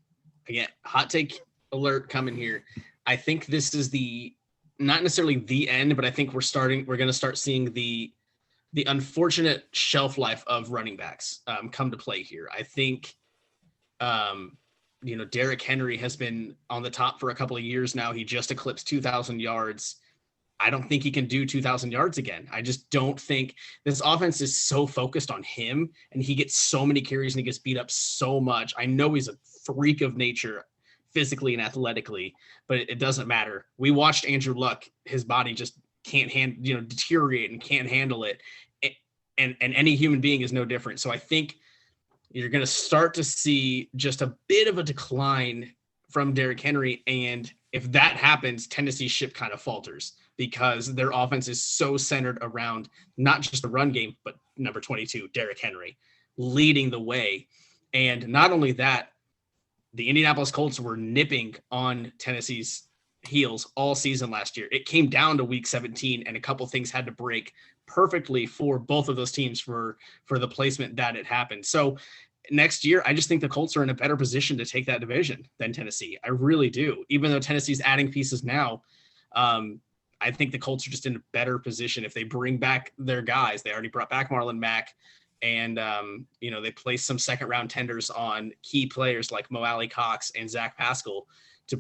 Speaker 1: again, hot take alert coming here. I think this is not necessarily the end, but I think we're going to start seeing the unfortunate shelf life of running backs come to play here. I think, Derrick Henry has been on the top for a couple of years now. He just eclipsed 2,000 yards. I don't think he can do 2,000 yards again. I just don't think this offense is so focused on him, and he gets so many carries and he gets beat up so much. I know he's a freak of nature physically and athletically, but it doesn't matter. We watched Andrew Luck. His body just can't deteriorate and can't handle it. And any human being is no different. So I think you're going to start to see just a bit of a decline from Derrick Henry. And if that happens, Tennessee's ship kind of falters, because their offense is so centered around not just the run game, but number 22, Derrick Henry, leading the way. And not only that, the Indianapolis Colts were nipping on Tennessee's heels all season last year. It came down to week 17, and a couple things had to break perfectly for both of those teams for the placement that it happened. So next year, I just think the Colts are in a better position to take that division than Tennessee. I really do. Even though Tennessee's adding pieces now, I think the Colts are just in a better position if they bring back their guys. They already brought back Marlon Mack, and they placed some second-round tenders on key players like Mo Alley Cox and Zach Pascal to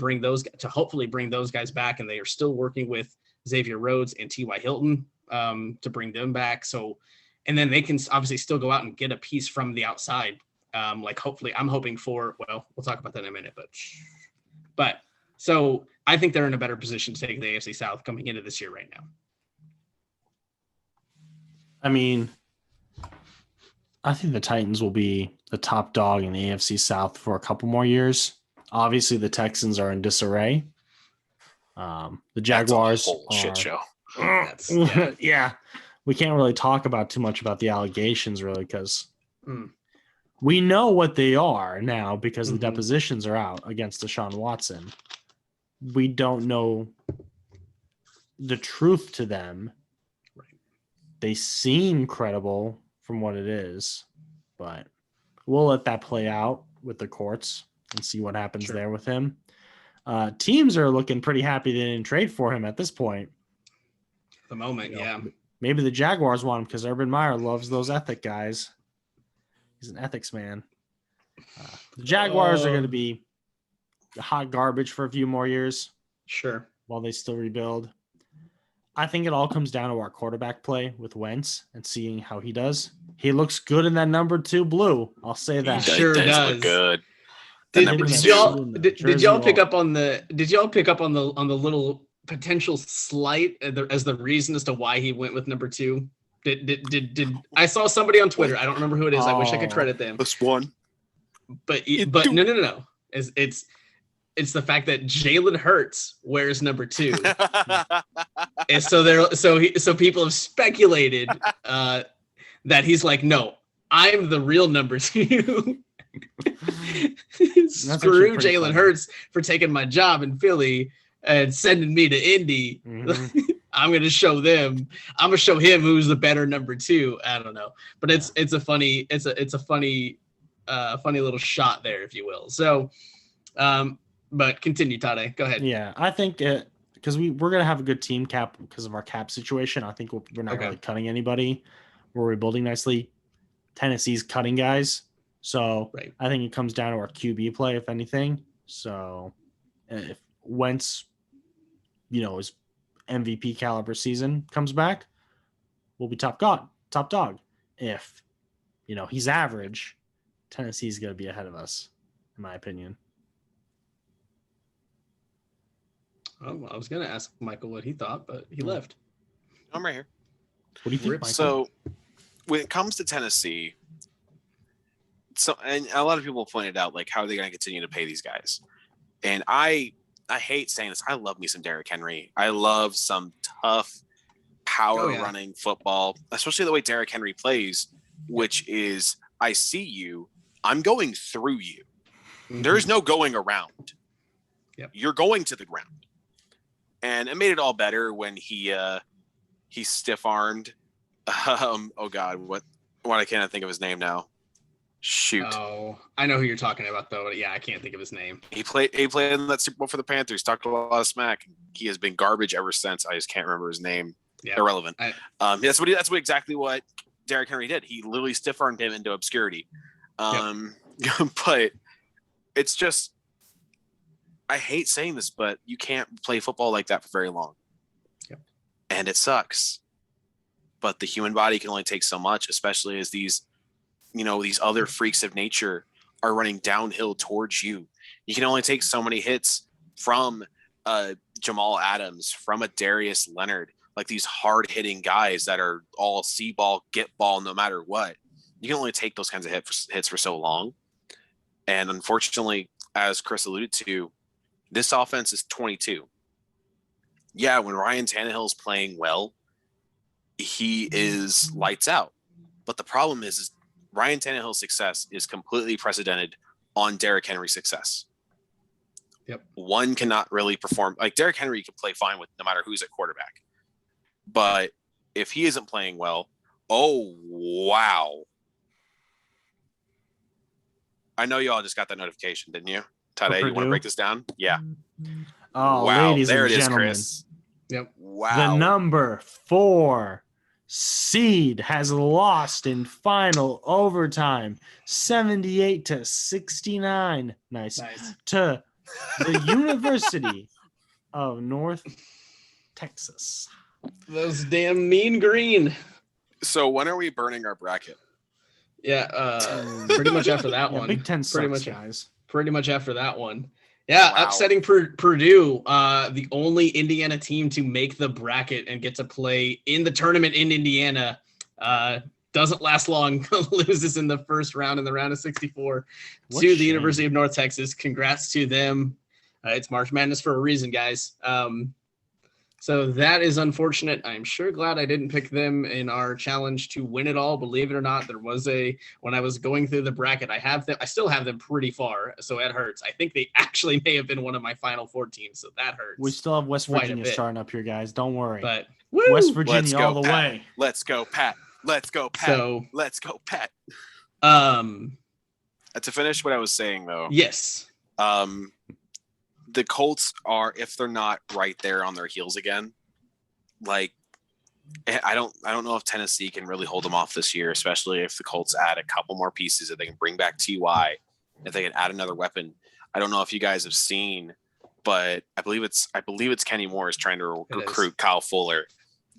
Speaker 1: hopefully bring those guys back. And they are still working with Xavier Rhodes and T.Y. Hilton to bring them back. So, and then they can obviously still go out and get a piece from the outside. Hopefully, I'm hoping for. Well, we'll talk about that in a minute, but so I think they're in a better position to take the AFC South coming into this year right now.
Speaker 3: I mean, I think the Titans will be the top dog in the AFC South for a couple more years. Obviously, the Texans are in disarray. The Jaguars
Speaker 2: are a whole shit show.
Speaker 3: Yeah, we can't really talk about too much about the allegations, really, because we know what they are now because the depositions are out against Deshaun Watson. We don't know the truth to them. Right. They seem credible from what it is, but we'll let that play out with the courts and see what happens there with him. Teams are looking pretty happy they didn't trade for him at this point.
Speaker 1: At the moment, yeah.
Speaker 3: Maybe the Jaguars want him because Urban Meyer loves those ethic guys. He's an ethics man. The Jaguars are going to be hot garbage for a few more years.
Speaker 1: Sure.
Speaker 3: While they still rebuild. I think it all comes down to our quarterback play with Wentz and seeing how he does. He looks good in that number 2 blue. I'll say that.
Speaker 1: He sure does.
Speaker 2: Look good.
Speaker 1: Did y'all pick up on the little potential slight as the reason as to why he went with number 2? Did I saw somebody on Twitter? I don't remember who it is. I wish I could credit them.
Speaker 2: This one.
Speaker 1: But no. It's the fact that Jalen Hurts wears number 2, and so people have speculated that he's like, no, I'm the real number 2. Screw Jalen Hurts for taking my job in Philly and sending me to Indy. I'm going to show them. I'm going to show him who's the better number 2. I don't know, but it's a funny little shot there, if you will. So, but continue, Tade. Go ahead.
Speaker 3: Yeah, I think because we're gonna have a good team cap because of our cap situation. I think we're not really cutting anybody. We're rebuilding nicely. Tennessee's cutting guys, so I think it comes down to our QB play, if anything. So if Wentz, his MVP caliber season comes back, we'll be top dog. If he's average, Tennessee's gonna be ahead of us, in my opinion.
Speaker 1: Oh, I was going to ask Michael what he thought, but he left.
Speaker 2: I'm right here.
Speaker 3: What do you think, Michael?
Speaker 2: So when it comes to Tennessee, and a lot of people pointed out, like, how are they going to continue to pay these guys? And I hate saying this. I love me some Derrick Henry. I love some tough power running football, especially the way Derrick Henry plays, which is, I see you, I'm going through you. Mm-hmm. There's no going around. Yep. You're going to the ground. And it made it all better when he stiff-armed. Oh God, what I can't think of his name now. Shoot.
Speaker 1: Oh, I know who you're talking about though. But yeah, I can't think of his name.
Speaker 2: He played in that Super Bowl for the Panthers. Talked a lot of smack. He has been garbage ever since. I just can't remember his name. Yeah. Irrelevant. That's exactly what Derrick Henry did. He literally stiff-armed him into obscurity. But it's just, I hate saying this, but you can't play football like that for very long. Yep. And it sucks. But the human body can only take so much, especially as these other freaks of nature are running downhill towards you. You can only take so many hits from Jamal Adams, from a Darius Leonard, like these hard-hitting guys that are all see ball, get ball, no matter what. You can only take those kinds of hits for so long. And unfortunately, as Chris alluded to, this offense is 22. Yeah, when Ryan Tannehill is playing well, he is lights out. But the problem is Ryan Tannehill's success is completely precedented on Derrick Henry's success.
Speaker 1: Yep.
Speaker 2: One cannot really perform. Like, Derrick Henry can play fine with no matter who's at quarterback. But if he isn't playing well, oh, wow. I know you all just got that notification, didn't you? Tade, you want to break this down? Yeah.
Speaker 3: Oh,
Speaker 2: wow.
Speaker 3: Ladies
Speaker 2: there
Speaker 3: and
Speaker 2: it is,
Speaker 3: gentlemen.
Speaker 2: Chris.
Speaker 1: Yep.
Speaker 2: Wow.
Speaker 3: The number 4 seed has lost in final overtime, 78-69. Nice. To the University of North Texas.
Speaker 1: Those damn mean green.
Speaker 2: So when are we burning our bracket?
Speaker 1: Yeah, pretty much after that one.
Speaker 3: Big Ten sucks, guys.
Speaker 1: Pretty much after that one. Yeah, wow. Upsetting Purdue, the only Indiana team to make the bracket and get to play in the tournament in Indiana. Doesn't last long, loses in the first round in the round of 64 to the University of North Texas. Congrats to them. It's March Madness for a reason, guys. So that is unfortunate. I'm sure glad I didn't pick them in our challenge to win it all. Believe it or not, there was when I was going through the bracket, I still have them pretty far. So it hurts. I think they actually may have been one of my final 4 teams. So that hurts.
Speaker 3: We still have West Virginia starting up here, guys. Don't worry.
Speaker 1: But
Speaker 3: West Virginia all the
Speaker 2: Pat.
Speaker 3: way.
Speaker 2: Let's go, Pat. Let's go, Pat. Let's go, Pat. To finish what I was saying though.
Speaker 1: Yes.
Speaker 2: The Colts are, if they're not right there on their heels again, like, I don't know if Tennessee can really hold them off this year, especially if the Colts add a couple more pieces, if they can bring back TY, if they can add another weapon. I don't know if you guys have seen, but I believe it's Kenny Moore is trying to recruit Kyle Fuller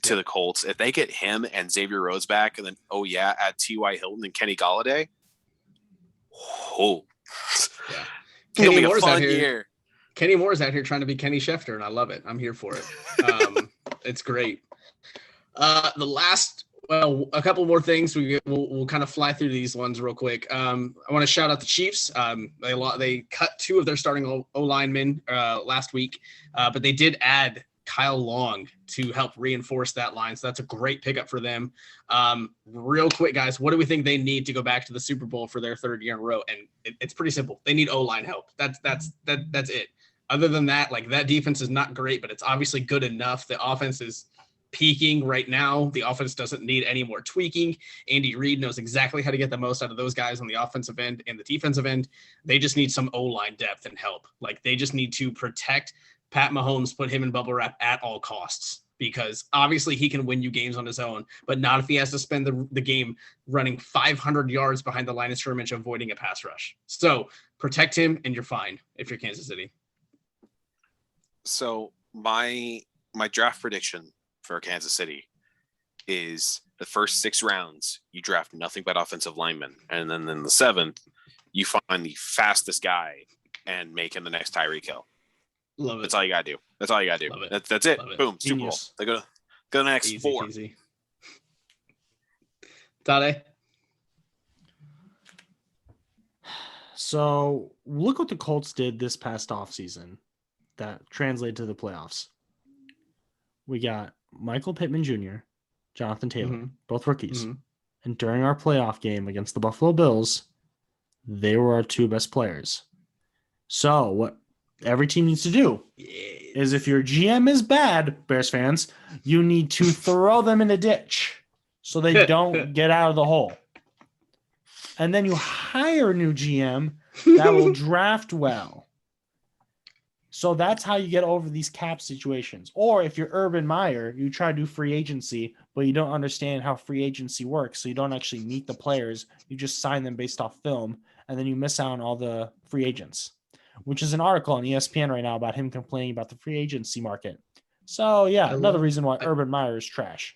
Speaker 2: to the Colts. If they get him and Xavier Rhodes back, and then add T.Y. Hilton and Kenny Galladay,
Speaker 1: Kenny Moore's out here. Kenny Moore's out here trying to be Kenny Schefter, and I love it. I'm here for it. It's great. A couple more things. We'll kind of fly through these ones real quick. I want to shout out the Chiefs. They cut 2 of their starting O linemen last week, but they did add Kyle Long to help reinforce that line. So that's a great pickup for them. Real quick, guys, what do we think they need to go back to the Super Bowl for their 3rd year in a row? And it's pretty simple. They need O-line help. That's it. Other than that, like, that defense is not great, but it's obviously good enough. The offense is peaking right now. The offense doesn't need any more tweaking. Andy Reid knows exactly how to get the most out of those guys on the offensive end and the defensive end. They just need some O-line depth and help. Like, they just need to protect Pat Mahomes, put him in bubble wrap at all costs, because obviously he can win you games on his own, but not if he has to spend the game running 500 yards behind the line of scrimmage, avoiding a pass rush. So protect him and you're fine if you're Kansas City.
Speaker 2: So my draft prediction for Kansas City is the first 6 rounds, you draft nothing but offensive linemen. And then in the 7th, you find the fastest guy and make him the next Tyreek Hill.
Speaker 1: Love it.
Speaker 2: That's all you got to do. That's all you got to do. That's it. Boom. Super Bowl. They go to the next
Speaker 1: easy,
Speaker 2: 4.
Speaker 1: Easy. Tade?
Speaker 3: So look what the Colts did this past offseason that translated to the playoffs. We got Michael Pittman Jr., Jonathan Taylor, both rookies. And during our playoff game against the Buffalo Bills, they were our 2 best players. So what every team needs to do is, if your GM is bad, Bears fans, you need to throw them in a ditch so they don't get out of the hole. And then you hire a new GM that will draft well. So that's how you get over these cap situations. Or if you're Urban Meyer, you try to do free agency, but you don't understand how free agency works. So you don't actually meet the players. You just sign them based off film, and then you miss out on all the free agents, which is an article on ESPN right now about him complaining about the free agency market. So, yeah, another reason why Urban Meyer is trash.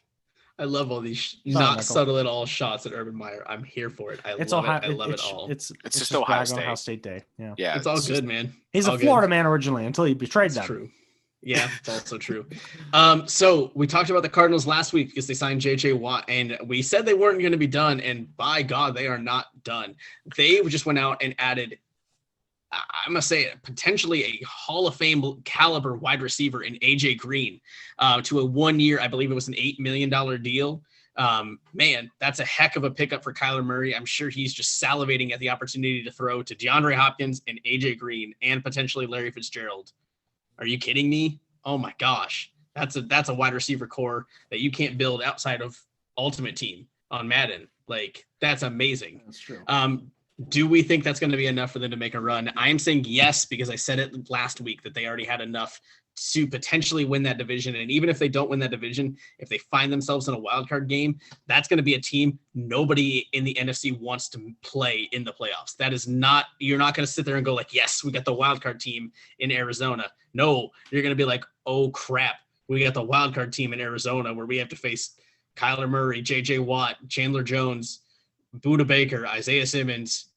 Speaker 1: I love all these not subtle at all shots at Urban Meyer. I'm here for it. I love it all.
Speaker 3: It's
Speaker 2: just Ohio State.
Speaker 3: Ohio State Day.
Speaker 1: Yeah, it's all good, man.
Speaker 3: He's a Florida man originally until he betrayed them.
Speaker 1: True. Yeah, it's also true. So we talked about the Cardinals last week because they signed J.J. Watt, and we said they weren't going to be done, and by God, they are not done. They just went out and added, I'm going to say, potentially a Hall of Fame caliber wide receiver in A.J. Green to a 1-year, I believe it was an $8 million deal. Man, that's a heck of a pickup for Kyler Murray. I'm sure he's just salivating at the opportunity to throw to DeAndre Hopkins and A.J. Green and potentially Larry Fitzgerald. Are you kidding me? Oh my gosh. That's a wide receiver core that you can't build outside of Ultimate Team on Madden. Like, that's amazing.
Speaker 3: That's true.
Speaker 1: Do we think that's going to be enough for them to make a run? I am saying yes, because I said it last week that they already had enough to potentially win that division. And even if they don't win that division, if they find themselves in a wild card game, that's going to be a team nobody in the NFC wants to play in the playoffs. That is not, you're not going to sit there and go like, yes, we got the wild card team in Arizona. No, you're going to be like, oh crap, we got the wild card team in Arizona where we have to face Kyler Murray, J.J. Watt, Chandler Jones, Budda Baker, Isaiah Simmons,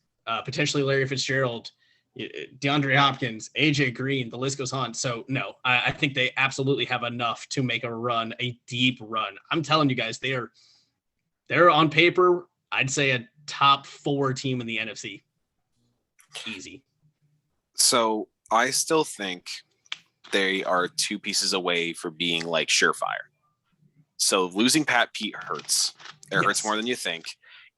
Speaker 1: potentially Larry Fitzgerald, DeAndre Hopkins, AJ Green, the list goes on. So no, I think they absolutely have enough to make a run, a deep run. I'm telling you guys, they're on paper, I'd say a top 4 team in the NFC. Easy.
Speaker 2: So I still think they are 2 pieces away for being like surefire. So losing Pat Pete hurts. It hurts more than you think.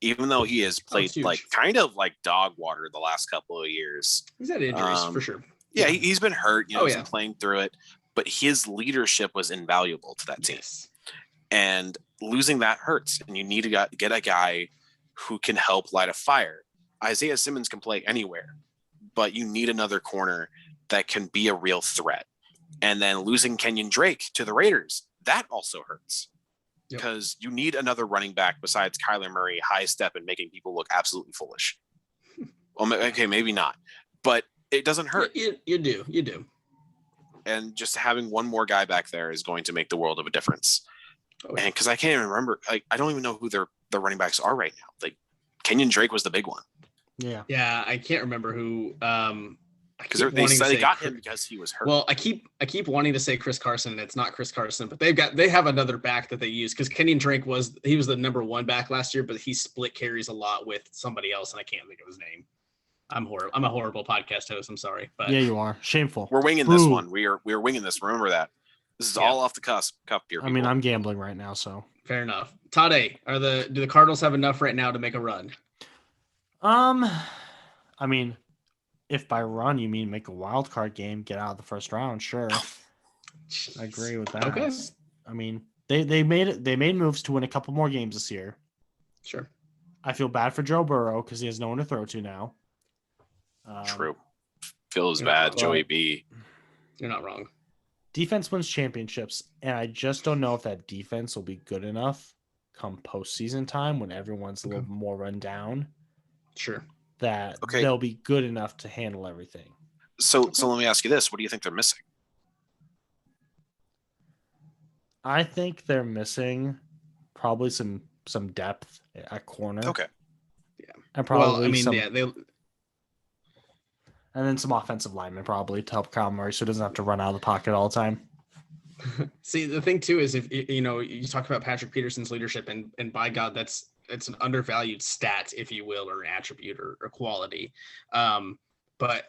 Speaker 2: Even though he has played like kind of like dog water the last couple of years.
Speaker 1: He's had injuries for sure.
Speaker 2: Yeah, he's been hurt. He's been playing through it. But his leadership was invaluable to that team. Yes. And losing that hurts. And you need to get a guy who can help light a fire. Isaiah Simmons can play anywhere. But you need another corner that can be a real threat. And then losing Kenyon Drake to the Raiders, that also hurts. Because you need another running back besides Kyler Murray, high step and making people look absolutely foolish. Well, okay, maybe not, but it doesn't hurt.
Speaker 1: You do.
Speaker 2: And just having one more guy back there is going to make the world of a difference. Oh, yeah. And because I can't even remember, like, I don't even know who the running backs are right now. Like, Kenyon Drake was the big one.
Speaker 1: Yeah, I can't remember who.
Speaker 2: Because they got him because he was hurt.
Speaker 1: Well, I keep wanting to say Chris Carson, and it's not Chris Carson, but they have another back that they use because Kenyon Drake was the number 1 back last year, but he split carries a lot with somebody else, and I can't think of his name. I'm a horrible podcast host. I'm sorry, but
Speaker 3: yeah, you are shameful.
Speaker 2: We're winging this one. We are winging this. Remember that. This is all off the cuff here.
Speaker 3: I mean, I'm gambling right now, so
Speaker 1: fair enough. Tade, do the Cardinals have enough right now to make a run?
Speaker 3: I mean, if by run you mean make a wild card game, get out of the first round, sure. I agree with that.
Speaker 1: Okay.
Speaker 3: I mean, They made moves to win a couple more games this year.
Speaker 1: Sure.
Speaker 3: I feel bad for Joe Burrow because he has no one to throw to now.
Speaker 2: True. Feels
Speaker 1: You're
Speaker 2: bad,
Speaker 1: not
Speaker 2: Joey
Speaker 1: wrong.
Speaker 2: B.
Speaker 1: You're not wrong.
Speaker 3: Defense wins championships, and I just don't know if that defense will be good enough come postseason time when everyone's a little more run down.
Speaker 1: Sure.
Speaker 3: That
Speaker 2: Okay.
Speaker 3: they'll be good enough to handle everything.
Speaker 2: So let me ask you this: what do you think they're missing?
Speaker 3: I think they're missing probably some depth at corner.
Speaker 2: Okay.
Speaker 3: And probably
Speaker 1: Well, I mean,
Speaker 3: some,
Speaker 1: yeah, they
Speaker 3: and then some offensive linemen probably to help Kyle Murray so he doesn't have to run out of the pocket all the time.
Speaker 1: see the thing too is if you talk about Patrick Peterson's leadership and by God, it's an undervalued stat, if you will, or attribute or quality. But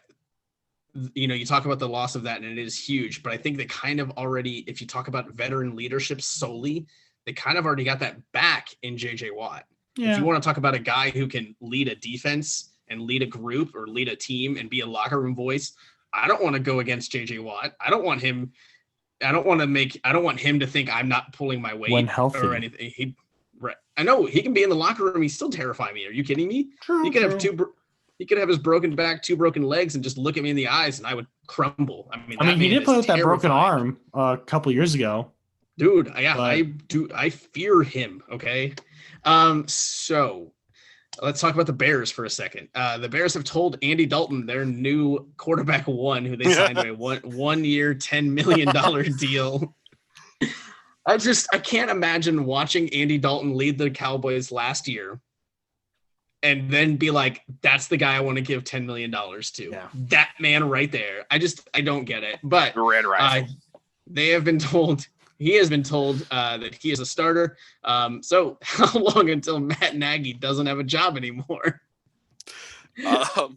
Speaker 1: you talk about the loss of that and it is huge, but I think they kind of already, if you talk about veteran leadership solely, they kind of already got that back in JJ Watt.
Speaker 3: Yeah.
Speaker 1: If you want to talk about a guy who can lead a defense and lead a group or lead a team and be a locker room voice, I don't want to go against JJ Watt. I don't want him to think I'm not pulling my weight
Speaker 3: When healthy.
Speaker 1: or anything. I know he can be in the locker room. He still terrify me. Are you kidding me?
Speaker 3: True,
Speaker 1: He could have his broken back, 2 broken legs, and just look at me in the eyes, and I would crumble. I mean,
Speaker 3: he did play with that broken
Speaker 1: terrifying.
Speaker 3: arm a couple years ago.
Speaker 1: Dude. Yeah,
Speaker 3: But-
Speaker 1: I fear him. Okay. So let's talk about the Bears for a second. The Bears have told Andy Dalton, their new quarterback one, who they signed to a 1 year, $10 million deal. I can't imagine watching Andy Dalton lead the Cowboys last year and then be like, that's the guy I want to give $10 million to.
Speaker 3: Yeah.
Speaker 1: That man right there. I don't get it. But
Speaker 2: Red Rifle.
Speaker 1: he has been told that he is a starter. So how long until Matt Nagy doesn't have a job anymore? I'm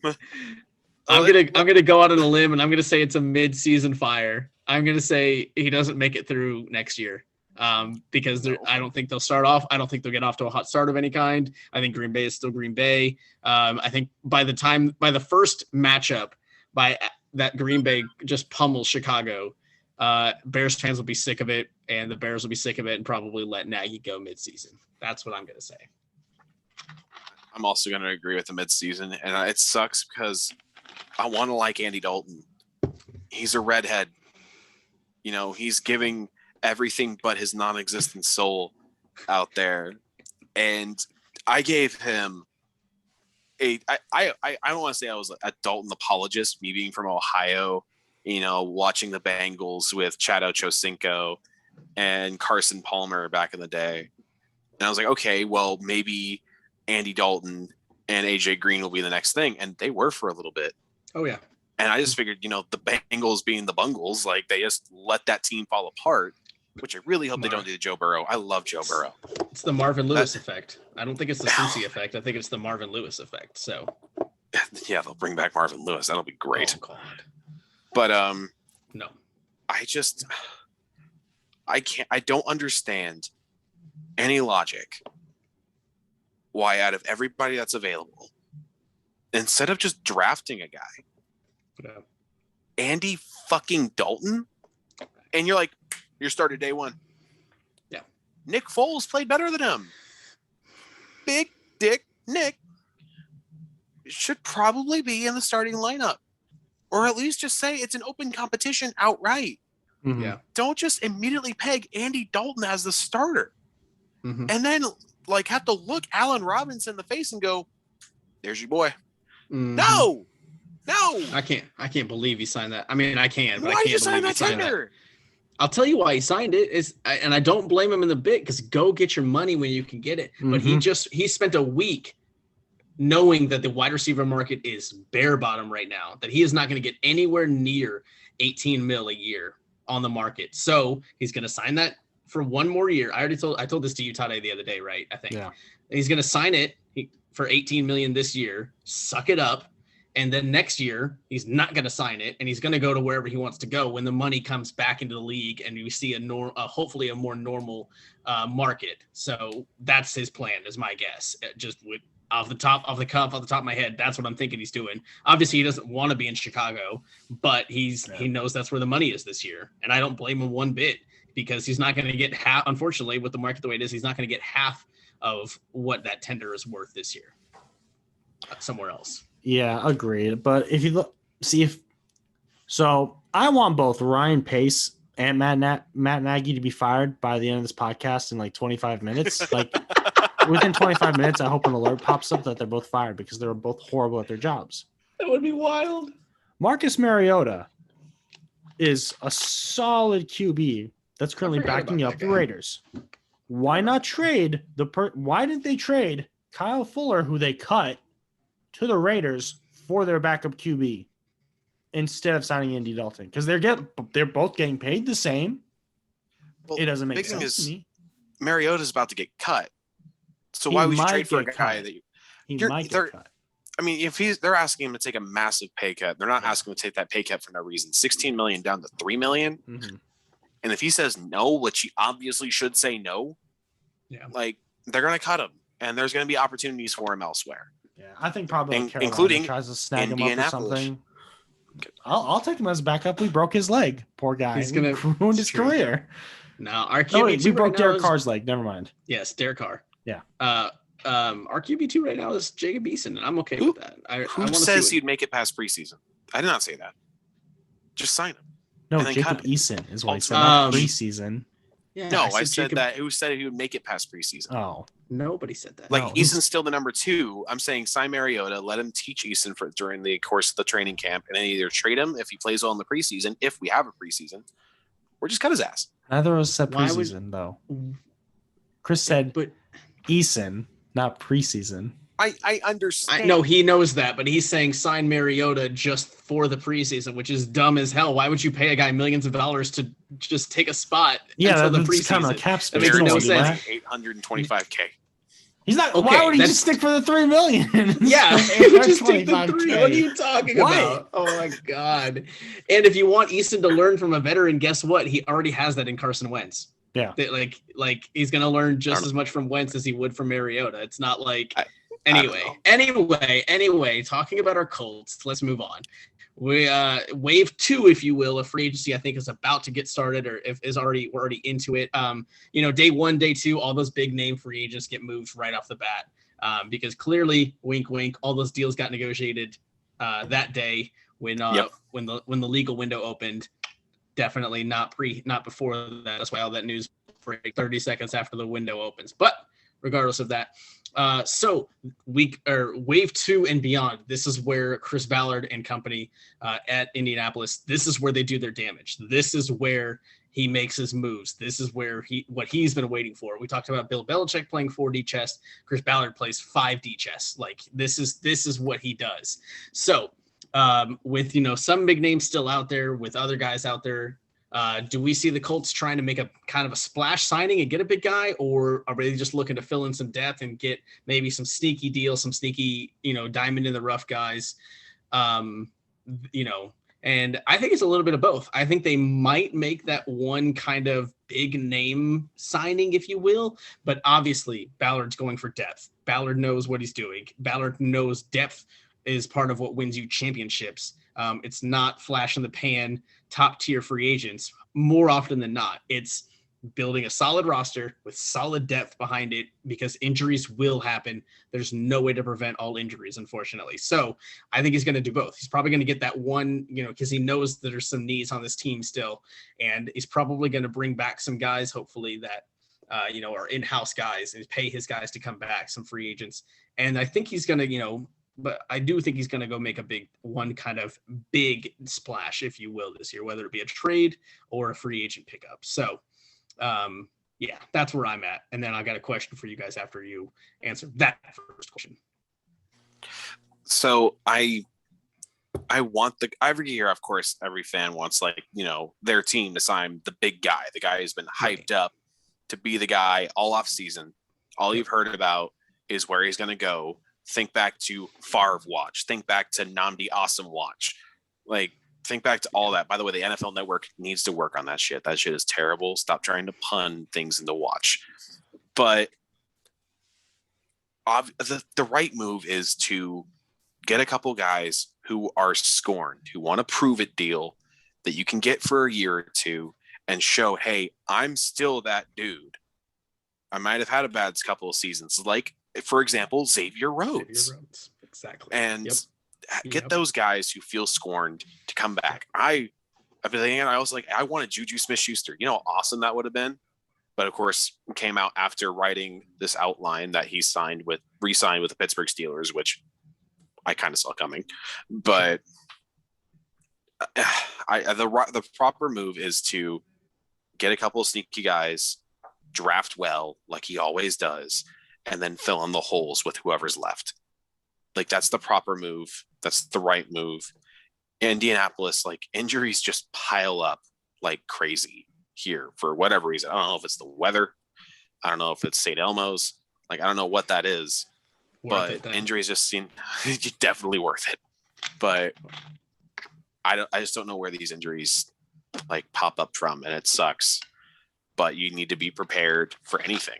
Speaker 1: gonna go out on a limb and I'm gonna say it's a mid-season fire. I'm gonna say he doesn't make it through next year. Because I don't think they'll start off. I don't think they'll get off to a hot start of any kind. I think Green Bay is still Green Bay. I think by the first matchup, that Green Bay just pummels Chicago, Bears fans will be sick of it, and the Bears will be sick of it and probably let Nagy go midseason. That's what I'm going to say.
Speaker 2: I'm also going to agree with the midseason, and it sucks because I want to like Andy Dalton. He's a redhead. He's giving everything but his non-existent soul out there, and I gave him I don't want to say I was a Dalton apologist, me being from Ohio, watching the Bengals with Chad Ochocinco and Carson Palmer back in the day, and I was like, okay, well, maybe Andy Dalton and AJ Green will be the next thing, and they were for a little bit.
Speaker 1: Oh yeah.
Speaker 2: And I just figured, the Bengals being the Bungles, like they just let that team fall apart, which I really hope they don't do to Joe Burrow. I love Joe Burrow.
Speaker 1: It's the Marvin Lewis effect. I don't think it's the Cincy effect. I think it's the Marvin Lewis effect. So
Speaker 2: yeah, they'll bring back Marvin Lewis. That'll be great.
Speaker 1: Oh, God.
Speaker 2: But
Speaker 1: no,
Speaker 2: I don't understand any logic why out of everybody that's available, instead of just drafting a guy, Andy fucking Dalton, and you're like, your starter day one.
Speaker 1: Yeah.
Speaker 2: Nick Foles played better than him. Big Dick Nick should probably be in the starting lineup, or at least just say it's an open competition outright.
Speaker 3: Mm-hmm.
Speaker 1: Yeah.
Speaker 2: Don't just immediately peg Andy Dalton as the starter,
Speaker 1: Mm-hmm.
Speaker 2: and then have to look Allen Robinson in the face and go, "There's your boy."
Speaker 1: Mm-hmm.
Speaker 2: No.
Speaker 1: I can't believe he signed that. I mean, I can, but
Speaker 2: Why
Speaker 1: I
Speaker 2: did you
Speaker 1: can't
Speaker 2: sign
Speaker 1: believe he
Speaker 2: that
Speaker 1: signed that.
Speaker 2: tender?
Speaker 1: I'll tell you why he signed it and I don't blame him in the bit, because go get your money when you can get it. But he spent a week knowing that the wide receiver market is bare bottom right now, that he is not going to get anywhere near 18 mil a year on the market. So he's going to sign that for 1 more year. I told this to you, Tade, the other day, right? I think he's going to sign it for 18 million this year, suck it up. And then next year, he's not going to sign it, and he's going to go to wherever he wants to go when the money comes back into the league and we see hopefully a more normal market. So that's his plan, is my guess. Just off the top of my head, that's what I'm thinking he's doing. Obviously, he doesn't want to be in Chicago, but he knows that's where the money is this year, and I don't blame him one bit. because he's not going to get half. Unfortunately, with the market the way it is, he's not going to get half of what that tender is worth this year somewhere else.
Speaker 3: Yeah, agreed. But if you look, I want both Ryan Pace and Matt Nagy to be fired by the end of this podcast in like 25 minutes. Like within 25 minutes, I hope an alert pops up that they're both fired because they're both horrible at their jobs.
Speaker 1: That would be wild.
Speaker 3: Marcus Mariota is a solid QB that's currently backing up the Raiders. Why not trade why didn't they trade Kyle Fuller, who they cut, to the Raiders for their backup QB instead of signing Andy Dalton? Because they're both getting paid the same. Well, it doesn't make sense to me.
Speaker 2: Mariota's about to get cut, so why would you trade for a guy that
Speaker 3: he might get cut?
Speaker 2: I mean, if they're asking him to take a massive pay cut, they're not asking him to take that pay cut for no reason. $16 million down to $3 million.
Speaker 3: Mm-hmm.
Speaker 2: And if he says no, which he obviously should say no, like they're going to cut him, and there's going to be opportunities for him elsewhere.
Speaker 3: Yeah, I think probably
Speaker 2: including
Speaker 3: tries to snag him up or something. I'll take him as backup. We broke his leg, poor guy.
Speaker 1: He's gonna
Speaker 3: ruin his career.
Speaker 1: No, our QB2
Speaker 3: we broke
Speaker 1: right
Speaker 3: Derek Carr's leg. Never mind.
Speaker 1: Yes, Derek Carr.
Speaker 3: Yeah.
Speaker 1: Our QB2 right now is Jacob Eason, and I'm okay with that.
Speaker 2: Who says he'd make it past preseason? I did not say that. Just sign him.
Speaker 3: No, Jacob Eason is what he said. Not preseason.
Speaker 1: Yeah,
Speaker 2: no, I said that. Who said he would make it past preseason?
Speaker 3: Oh,
Speaker 1: nobody said that.
Speaker 2: Like Eason's still the number 2. I'm saying sign Mariota, let him teach Eason during the course of the training camp, and then either trade him if he plays well in the preseason, if we have a preseason, or just cut his ass.
Speaker 3: Neither of us said preseason though. Chris said, "But Eason, not preseason."
Speaker 2: I understand.
Speaker 1: I know he knows that, but he's saying sign Mariota just for the preseason, which is dumb as hell. Why would you pay a guy millions of dollars to just take a spot until the preseason?
Speaker 3: Kind of a cap space.
Speaker 1: That makes no sense.
Speaker 2: $825K.
Speaker 3: He's not. Okay, why would he just stick for the $3 million?
Speaker 1: Yeah, he would just take the 3. What are you talking about? Oh my god! And if you want Easton to learn from a veteran, guess what? He already has that in Carson Wentz.
Speaker 3: Yeah,
Speaker 1: like he's gonna learn just as much from Wentz as he would from Mariota. It's not like. Anyway, talking about our Colts, let's move on. We wave 2, if you will, of free agency, I think is about to get started, or we're already into it. Day 1, day 2, all those big name free agents get moved right off the bat. Because clearly, wink, wink, all those deals got negotiated that day when the legal window opened. Definitely not before that. That's why all that news for 30 seconds after the window opens. But regardless of that. So wave 2 and beyond, this is where Chris Ballard and company at Indianapolis, this is where they do their damage. This is where he makes his moves. This is where what he's been waiting for. We talked about Bill Belichick playing 4D chess. Chris Ballard plays 5D chess. Like this is what he does. So with some big names still out there, with other guys out there, do we see the Colts trying to make a kind of a splash signing and get a big guy, or are they just looking to fill in some depth and get maybe some sneaky deals, some sneaky, diamond in the rough guys? And I think it's a little bit of both. I think they might make that one kind of big name signing, if you will, but obviously Ballard's going for depth. Ballard knows what he's doing. Ballard knows depth is part of what wins you championships. It's not flash in the pan, top tier free agents. More often than not, it's building a solid roster with solid depth behind it, because injuries will happen. There's no way to prevent all injuries, unfortunately. So I think he's going to do both. He's probably going to get that one, because he knows that there's some needs on this team still. And he's probably going to bring back some guys, hopefully, that, are in-house guys, and pay his guys to come back, some free agents. And I think he's going to, but I do think he's going to go make a kind of big splash, if you will, this year, whether it be a trade or a free agent pickup. So, that's where I'm at. And then I got a question for you guys after you answer that first question.
Speaker 2: So I want every year, of course, every fan wants their team to sign the big guy, the guy who's been hyped up to be the guy all off season. All you've heard about is where he's going to go. Think back to Favre watch. Think back to Nnamdi Awesome watch. Think back to all that. By the way, the NFL Network needs to work on that shit. That shit is terrible. Stop trying to pun things into watch. But the right move is to get a couple guys who are scorned, who want a prove it deal that you can get for a year or two, and show, hey, I'm still that dude. I might have had a bad couple of seasons, like, for example, Xavier Rhodes.
Speaker 1: Exactly.
Speaker 2: And get those guys who feel scorned to come back. I've been thinking, I was like, I wanted Juju Smith-Schuster. You know how awesome that would have been? But of course, came out after writing this outline that he re-signed with the Pittsburgh Steelers, which I kind of saw coming. But the proper move is to get a couple of sneaky guys, draft well, like he always does, and then fill in the holes with whoever's left. Like, that's the proper move. That's the right move. Indianapolis, like, injuries just pile up like crazy here for whatever reason. I don't know if it's the weather. I don't know if it's St. Elmo's. Like, I don't know what that is. But injuries just seem definitely worth it. But I just don't know where these injuries like pop up from, and it sucks. But you need to be prepared for anything.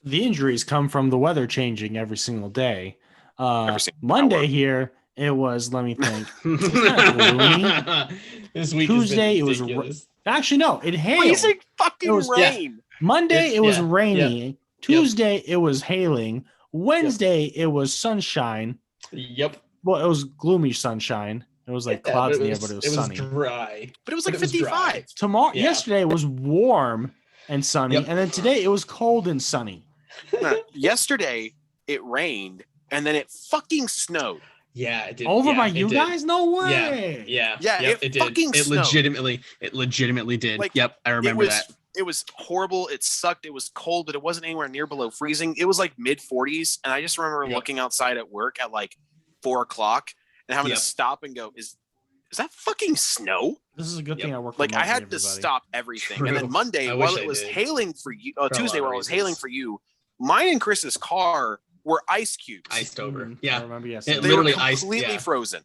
Speaker 3: The injuries come from the weather changing every single day. Monday
Speaker 2: hour.
Speaker 3: Here, it was, let me think.
Speaker 1: This week
Speaker 3: Tuesday, it was actually, no, it hailed.
Speaker 2: Freezing fucking rain.
Speaker 3: Monday, it was rainy.
Speaker 1: Yeah.
Speaker 3: Tuesday, it was hailing. Wednesday, it was sunshine.
Speaker 1: Yep.
Speaker 3: Well, it was gloomy sunshine. It was like clouds in the air, but it was sunny.
Speaker 1: It was dry.
Speaker 2: But it was like 55.
Speaker 3: Yesterday it was warm and sunny, and then today it was cold and sunny.
Speaker 2: Yesterday it rained, and then it fucking snowed.
Speaker 1: Yeah, it did.
Speaker 3: Over by you guys? No way.
Speaker 2: Yeah.
Speaker 1: It did. It legitimately did.
Speaker 2: Like,
Speaker 1: yep, I remember that.
Speaker 2: It was horrible. It sucked. It was cold, but it wasn't anywhere near below freezing. It was like mid 40s, and I just remember looking outside at work at like 4:00 and having to stop and go, "Is that fucking snow?"
Speaker 3: This is a good thing I work.
Speaker 2: Like, I had to stop everything. True. And then Monday, while it was hailing for you, Tuesday while it was hailing for you, mine and Chris's car were ice cubes,
Speaker 1: iced over.
Speaker 3: Mm-hmm.
Speaker 1: Yeah,
Speaker 3: I remember. Yes,
Speaker 2: they literally completely frozen.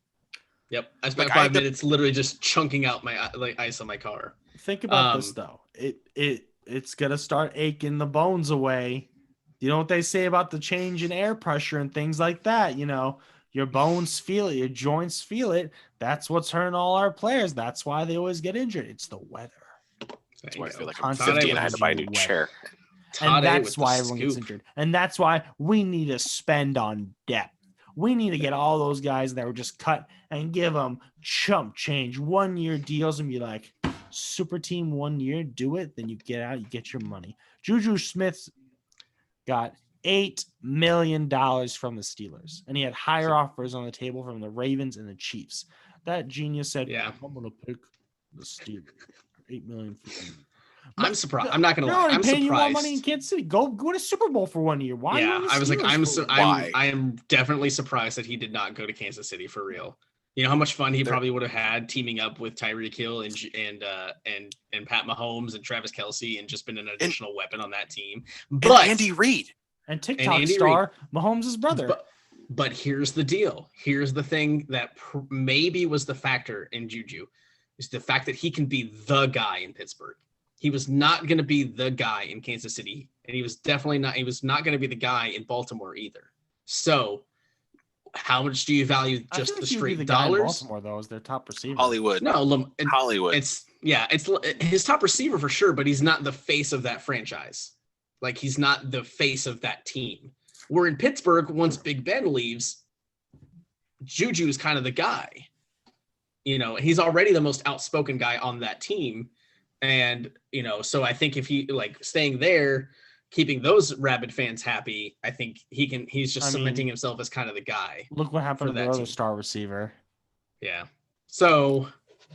Speaker 1: Yep, I spent 5 minutes literally just chunking out my ice on my car.
Speaker 3: Think about this though. It's gonna start aching the bones away. You know what they say about the change in air pressure and things like that. You know, your bones feel it, your joints feel it. That's what's hurting all our players. That's why they always get injured. It's the weather.
Speaker 2: That's why I feel like I'm 50 and I had to buy a new chair.
Speaker 3: And that's why everyone gets injured. And that's why we need to spend on depth. We need to get all those guys that were just cut and give them chump change, 1-year deals, and be like, super team 1 year, do it. Then you get out, you get your money. Juju Smith got $8 million from the Steelers, and he had higher offers on the table from the Ravens and the Chiefs. That genius said, I'm going to pick the Steelers. $8 million for you.
Speaker 1: I'm surprised. I'm not gonna lie. I'm
Speaker 3: paying
Speaker 1: surprised.
Speaker 3: You more money in Kansas City. Go to Super Bowl for 1 year. Why?
Speaker 1: Yeah, I was like, I am definitely surprised that he did not go to Kansas City for real. You know how much fun he probably would have had teaming up with Tyreek Hill and Pat Mahomes and Travis Kelce and just been an additional weapon on that team. But
Speaker 2: and Andy Reid
Speaker 3: and TikTok star Mahomes' brother.
Speaker 1: But here's the deal. Here's the thing that maybe was the factor in Juju is the fact that he can be the guy in Pittsburgh. He was not going to be the guy in Kansas City, and he was definitely not. He was not going to be the guy in Baltimore either. So, how much do you value just the straight dollars?
Speaker 3: Baltimore, though, is their top receiver.
Speaker 2: Hollywood.
Speaker 1: No,
Speaker 2: Hollywood.
Speaker 1: It's his top receiver for sure, but he's not the face of that franchise. Like, he's not the face of that team. We're in Pittsburgh. Once Big Ben leaves, Juju is kind of the guy. You know, he's already the most outspoken guy on that team. And, you know, so I think if he staying there, keeping those rabid fans happy, I think he's just cementing himself as kind of the guy.
Speaker 3: Look what happened to their other star receiver.
Speaker 1: Yeah. So,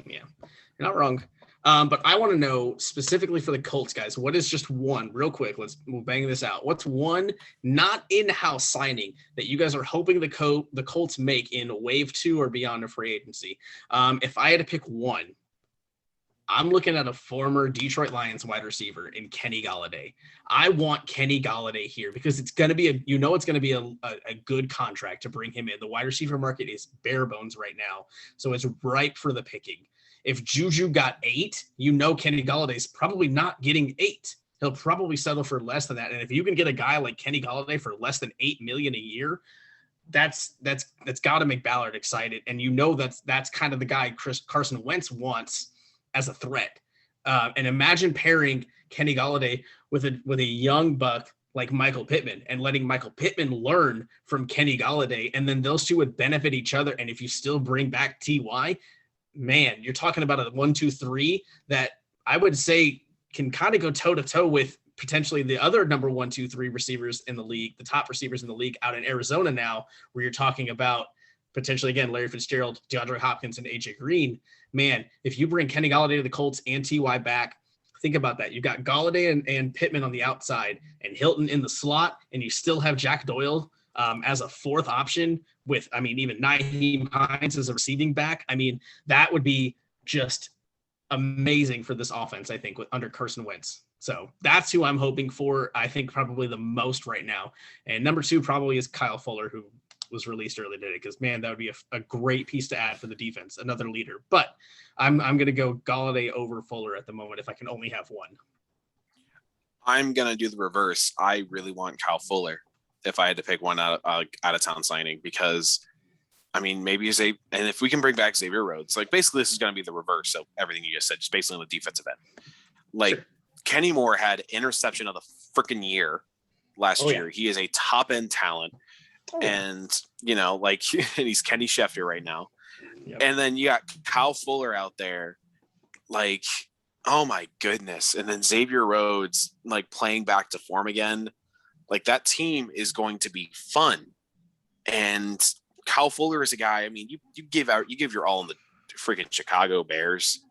Speaker 1: yeah, you're not wrong. But I want to know specifically for the Colts guys, what is just one real quick? We'll bang this out. What's one not in-house signing that you guys are hoping the Colts make in wave 2 or beyond a free agency? If I had to pick one, I'm looking at a former Detroit Lions wide receiver in Kenny Golladay. I want Kenny Golladay here because it's going to be a good contract to bring him in. The wide receiver market is bare bones right now, so it's ripe for the picking. If Juju got 8, Kenny Galladay's probably not getting 8. He'll probably settle for less than that. And if you can get a guy like Kenny Golladay for less than $8 million a year, that's got to make Ballard excited. And that's kind of the guy Carson Wentz wants as a threat. And imagine pairing Kenny Golladay with a young buck like Michael Pittman and letting Michael Pittman learn from Kenny Golladay. And then those two would benefit each other. And if you still bring back TY, man, you're talking about a 1-2-3 that I would say can kind of go toe to toe with potentially the other number 1, 2, 3 receivers in the league, the top receivers in the league out in Arizona now, where you're talking about potentially, again, Larry Fitzgerald, DeAndre Hopkins, and AJ Green. Man, if you bring Kenny Golladay to the Colts and TY back, think about that. You've got Golladay and Pittman on the outside and Hilton in the slot, and you still have Jack Doyle as a fourth option with, even Nyheim Hines as a receiving back. That would be just amazing for this offense, I think, under Carson Wentz. So that's who I'm hoping for, I think, probably the most right now. And number 2 probably is Kyle Fuller, who was released early today, because, man, that would be a great piece to add for the defense, another leader. But I'm going to go Golladay over Fuller at the moment if I can only have one.
Speaker 2: I'm going to do the reverse. I really want Kyle Fuller if I had to pick one out of town signing, because, maybe and if we can bring back Xavier Rhodes, like basically this is going to be the reverse of everything you just said, just basically on the defensive end. Like sure. Kenny Moore had interception of the freaking year last year. He is a top end talent. And, he's Kenny Schefter right now. Yep. And then you got Kyle Fuller out there, like, oh my goodness. And then Xavier Rhodes, like, playing back to form again. Like, that team is going to be fun. And Kyle Fuller is a guy, you give your all in the freaking Chicago Bears.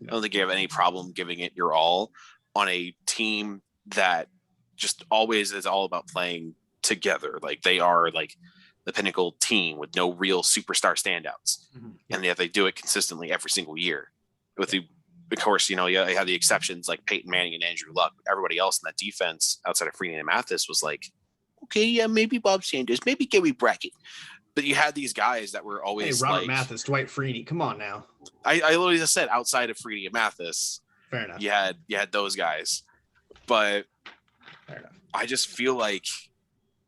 Speaker 2: I don't think you have any problem giving it your all on a team that just always is all about playing together. Like, they are like the pinnacle team with no real superstar standouts. Mm-hmm. And yet they do it consistently every single year. Of course, you have the exceptions like Peyton Manning and Andrew Luck. Everybody else in that defense outside of Freeney and Mathis was like, okay, yeah, maybe Bob Sanders, maybe Gary Brackett. But you had these guys that were always
Speaker 1: Robert Mathis, Dwight Freeney. Come on now.
Speaker 2: I literally just said outside of Freeney and Mathis.
Speaker 1: Fair enough.
Speaker 2: You had those guys. But fair enough. I just feel like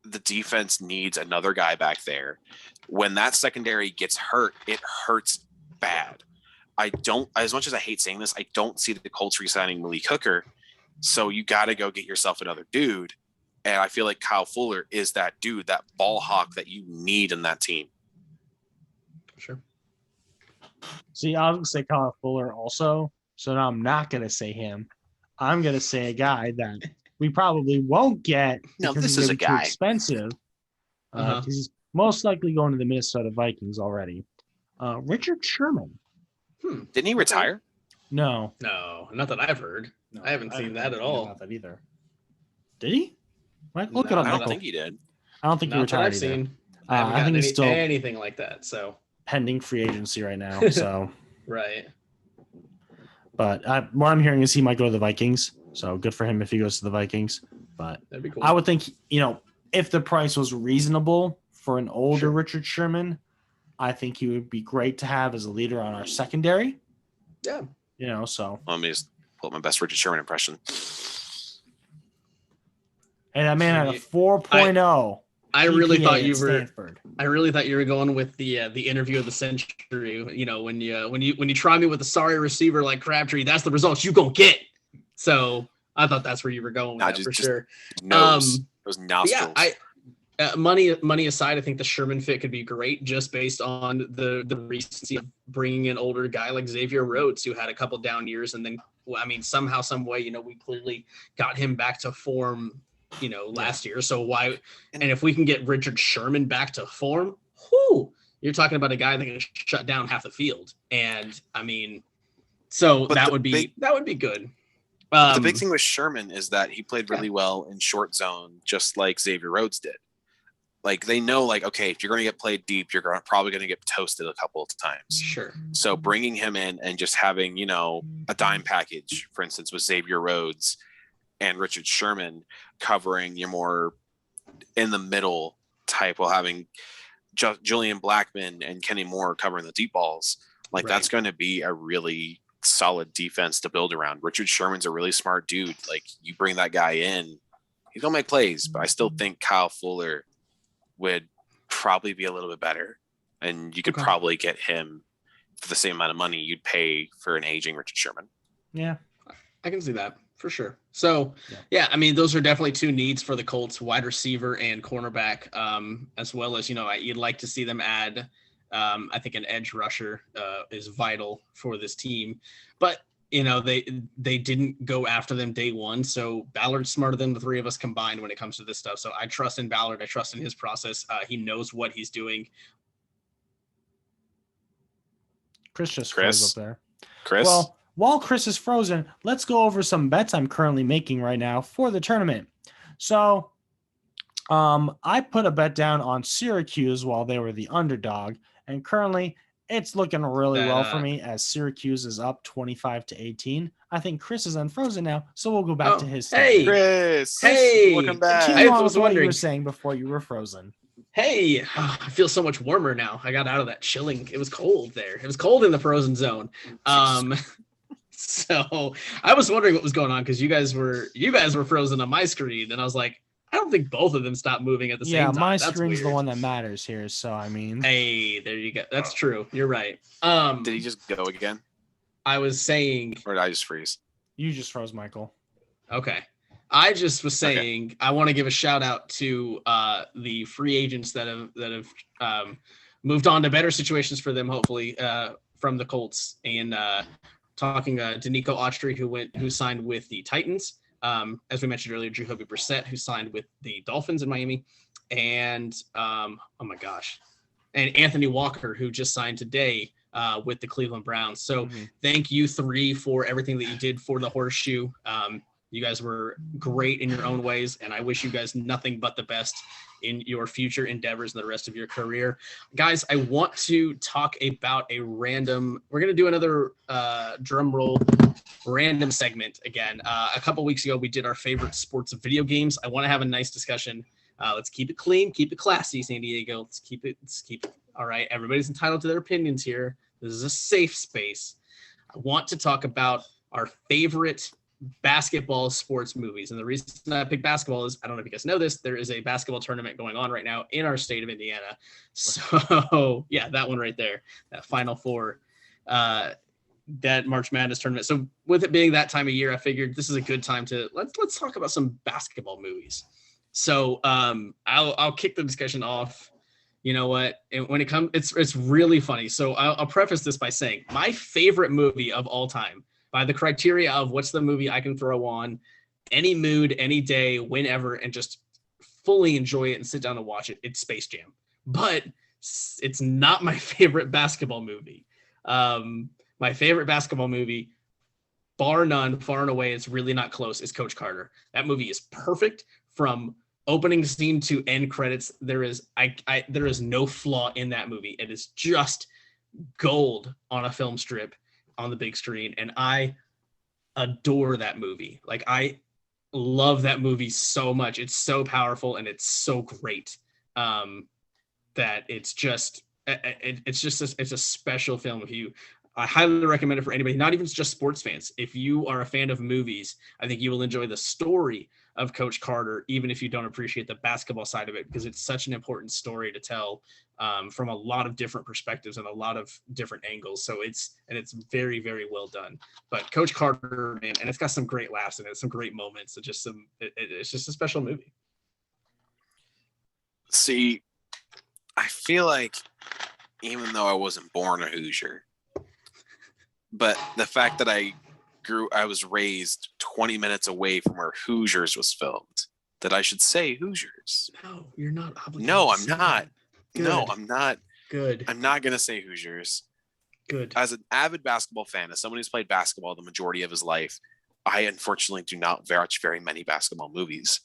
Speaker 2: the defense needs another guy back there. When that secondary gets hurt, it hurts bad. As much as I hate saying this, I don't see the Colts re-signing Malik Hooker. So you got to go get yourself another dude. And I feel like Kyle Fuller is that dude, that ball hawk that you need in that team.
Speaker 1: Sure.
Speaker 3: See, I was going to say Kyle Fuller also. So now I'm not going to say him. I'm going to say a guy that we probably won't get.
Speaker 2: No, this is a guy.
Speaker 3: Too expensive. Because he's most likely going to the Minnesota Vikings already. Richard Sherman.
Speaker 2: Didn't he retire?
Speaker 3: No,
Speaker 1: not that I've heard. No, I haven't seen that at all.
Speaker 3: About that either. Did he? Look it up.
Speaker 2: I don't think he did.
Speaker 3: I don't think he retired.
Speaker 1: I've seen.
Speaker 3: I think he's still
Speaker 1: anything like that. So
Speaker 3: pending free agency right now. So
Speaker 1: right.
Speaker 3: But what I'm hearing is he might go to the Vikings. So good for him if he goes to the Vikings. But
Speaker 1: that'd be cool.
Speaker 3: I would think, if the price was reasonable for an older Richard Sherman, I think he would be great to have as a leader on our secondary.
Speaker 1: Yeah.
Speaker 3: So.
Speaker 2: Let me just pull up my best Richard Sherman impression.
Speaker 3: And that man had a 4.0.
Speaker 1: I really thought you were. I really thought you were going with the interview of the century. When you try me with a sorry receiver like Crabtree, that's the results you gonna get. So I thought that's where you were going with for sure.
Speaker 2: Nose, those nostrils.
Speaker 1: Yeah, money aside, I think the Sherman fit could be great just based on the recency of bringing an older guy like Xavier Rhodes, who had a couple down years, and then somehow, some way, we clearly got him back to form. Last year. So why? And if we can get Richard Sherman back to form, you're talking about a guy that can shut down half the field. And that would be good.
Speaker 2: The big thing with Sherman is that he played really well in short zone, just like Xavier Rhodes did. Like they know, like, okay, if you're going to get played deep, you're probably going to get toasted a couple of times.
Speaker 1: Sure.
Speaker 2: So bringing him in and just having, a dime package, for instance, with Xavier Rhodes and Richard Sherman covering your more in the middle type, while having Julian Blackmon and Kenny Moore covering the deep balls. Like that's going to be a really solid defense to build around. Richard Sherman's a really smart dude. Like you bring that guy in, he's gonna make plays, but I still think Kyle Fuller would probably be a little bit better. And you could probably get him for the same amount of money you'd pay for an aging Richard Sherman.
Speaker 3: Yeah.
Speaker 1: I can see that for sure. So, I mean, those are definitely two needs for the Colts, wide receiver and cornerback, as well as, you'd like to see them add, I think an edge rusher is vital for this team. But, they didn't go after them day one. So Ballard's smarter than the three of us combined when it comes to this stuff. So I trust in Ballard. I trust in his process. He knows what he's doing.
Speaker 3: Chris just froze up there.
Speaker 2: Chris?
Speaker 3: Well, while Chris is frozen, let's go over some bets I'm currently making right now for the tournament. So I put a bet down on Syracuse while they were the underdog, and currently it's looking really well for me as Syracuse is up 25-18. I think Chris is unfrozen now, so we'll go back to his
Speaker 2: statement. Hey, Chris. Hey, welcome back.
Speaker 3: I was wondering what you were saying before you were frozen.
Speaker 1: Hey, I feel so much warmer now. I got out of that chilling. It was cold there. It was cold in the frozen zone. So I was wondering what was going on because you guys were frozen on my screen, and I was like, I don't think both of them stopped moving at the same time.
Speaker 3: Yeah, my screen's the one that matters here. So I mean,
Speaker 1: hey, there you go. That's true. You're right.
Speaker 2: Did he just go again?
Speaker 1: I was saying,
Speaker 2: or did I just freeze?
Speaker 3: You just froze, Michael.
Speaker 1: Okay. I just was saying I want to give a shout out to the free agents that have moved on to better situations for them, hopefully, from the Colts. And talking Danico Autry, who signed with the Titans. As we mentioned earlier, Jacoby Brissett, who signed with the Dolphins in Miami. And oh my gosh. And Anthony Walker, who just signed today with the Cleveland Browns. So thank you three for everything that you did for the Horseshoe. You guys were great in your own ways, and I wish you guys nothing but the best in your future endeavors and the rest of your career. Guys, I want to talk about we're going to do another drum roll random segment again. A couple weeks ago, we did our favorite sports video games. I want to have a nice discussion. Let's keep it clean, keep it classy, San Diego. Let's keep it all right. Everybody's entitled to their opinions here. This is a safe space. I want to talk about our favorite basketball sports movies. And the reason I picked basketball is, I don't know if you guys know this, there is a basketball tournament going on right now in our state of Indiana. So yeah, that one right there, that Final Four, that March Madness tournament. So with it being that time of year, I figured this is a good time to let's talk about some basketball movies. So I'll kick the discussion off. You know what? And when it comes, it's really funny. So I'll preface this by saying my favorite movie of all time, by the criteria of what's the movie I can throw on any mood, any day, whenever, and just fully enjoy it and sit down and watch it, it's Space Jam. But it's not my favorite basketball movie. My favorite basketball movie, bar none, far and away, it's really not close, is Coach Carter. That movie is perfect from opening scene to end credits. There is no flaw in that movie. It is just gold on a film strip on the big screen, and I adore that movie. Like, I love that movie so much. It's so powerful and it's so great that it's a special film. I highly recommend it for anybody, not even just sports fans. If you are a fan of movies, I think you will enjoy the story of Coach Carter, even if you don't appreciate the basketball side of it, because it's such an important story to tell from a lot of different perspectives and a lot of different angles. So it's very, very well done. But Coach Carter, man, and it's got some great laughs in it, some great moments. It's just a special movie.
Speaker 2: See, I feel like even though I wasn't born a Hoosier, but the fact that I was raised 20 minutes away from where Hoosiers was filmed, that I should say Hoosiers.
Speaker 1: No, you're not obligated.
Speaker 2: No, I'm not.
Speaker 1: Good.
Speaker 2: No, I'm not.
Speaker 1: Good.
Speaker 2: I'm not going to say Hoosiers.
Speaker 1: Good.
Speaker 2: As an avid basketball fan, as someone who's played basketball the majority of his life, I unfortunately do not watch very many basketball movies,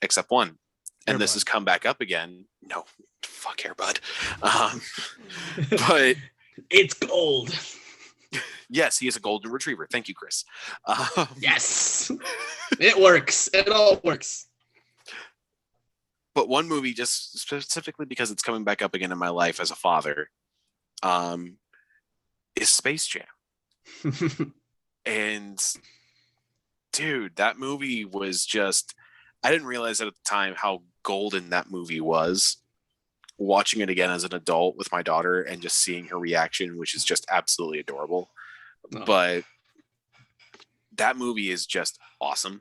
Speaker 2: except one. And this has come back up again. No, fuck Air Bud. But
Speaker 1: it's gold.
Speaker 2: Yes, he is a golden retriever. Thank you, Chris.
Speaker 1: Yes, it works. It all works.
Speaker 2: But one movie, just specifically because it's coming back up again in my life as a father, is Space Jam. And dude, that movie was just, I didn't realize at the time how golden that movie was watching it again as an adult with my daughter and just seeing her reaction, which is just absolutely adorable.
Speaker 1: Oh.
Speaker 2: But that movie is just awesome.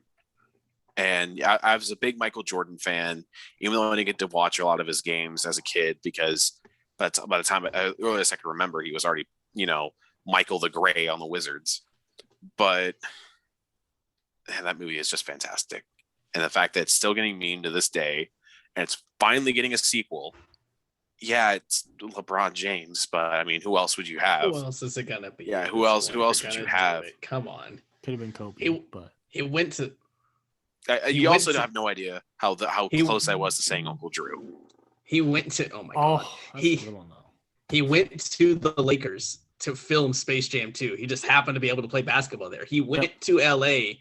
Speaker 2: And I was a big Michael Jordan fan, even though I didn't get to watch a lot of his games as a kid, because by the time earliest I can remember, he was already, Michael the Gray on the Wizards. But man, that movie is just fantastic. And the fact that it's still getting memed to this day, and it's finally getting a sequel. Yeah, it's LeBron James, but I mean, who else would you have?
Speaker 1: Who else is it gonna be?
Speaker 2: Yeah, who else would you have?
Speaker 1: Come on.
Speaker 3: Could have been Kobe, but
Speaker 1: it went to.
Speaker 2: You also have no idea how close I was to saying Uncle Drew.
Speaker 1: He went to. Oh my god. He went to the Lakers to film Space Jam 2. He just happened to be able to play basketball there. He went to LA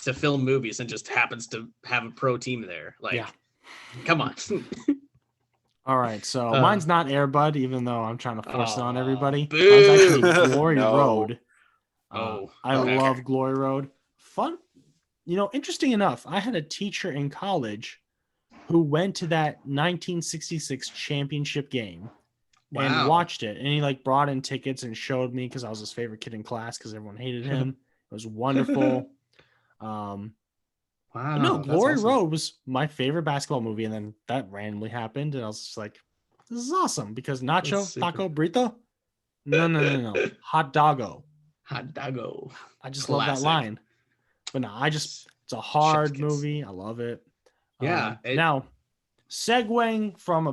Speaker 1: to film movies and just happens to have a pro team there. Come on.
Speaker 3: All right, so mine's not Air Bud, even though I'm trying to force it on everybody.
Speaker 1: Boo!
Speaker 3: Mine's actually Glory Road. I love
Speaker 2: Okay.
Speaker 3: Glory Road. Fun. Interesting enough, I had a teacher in college who went to that 1966 championship game and watched it. And he brought in tickets and showed me because I was his favorite kid in class because everyone hated him. It was wonderful.
Speaker 1: Wow.
Speaker 3: No, Glory Road was my favorite basketball movie. And then that randomly happened. And I was just like, this is awesome because nacho, taco, burrito. No. Hot doggo.
Speaker 1: Hot doggo.
Speaker 3: I just love that line. But no, it's a hard movie. I love it.
Speaker 1: Yeah.
Speaker 3: Now, segueing from our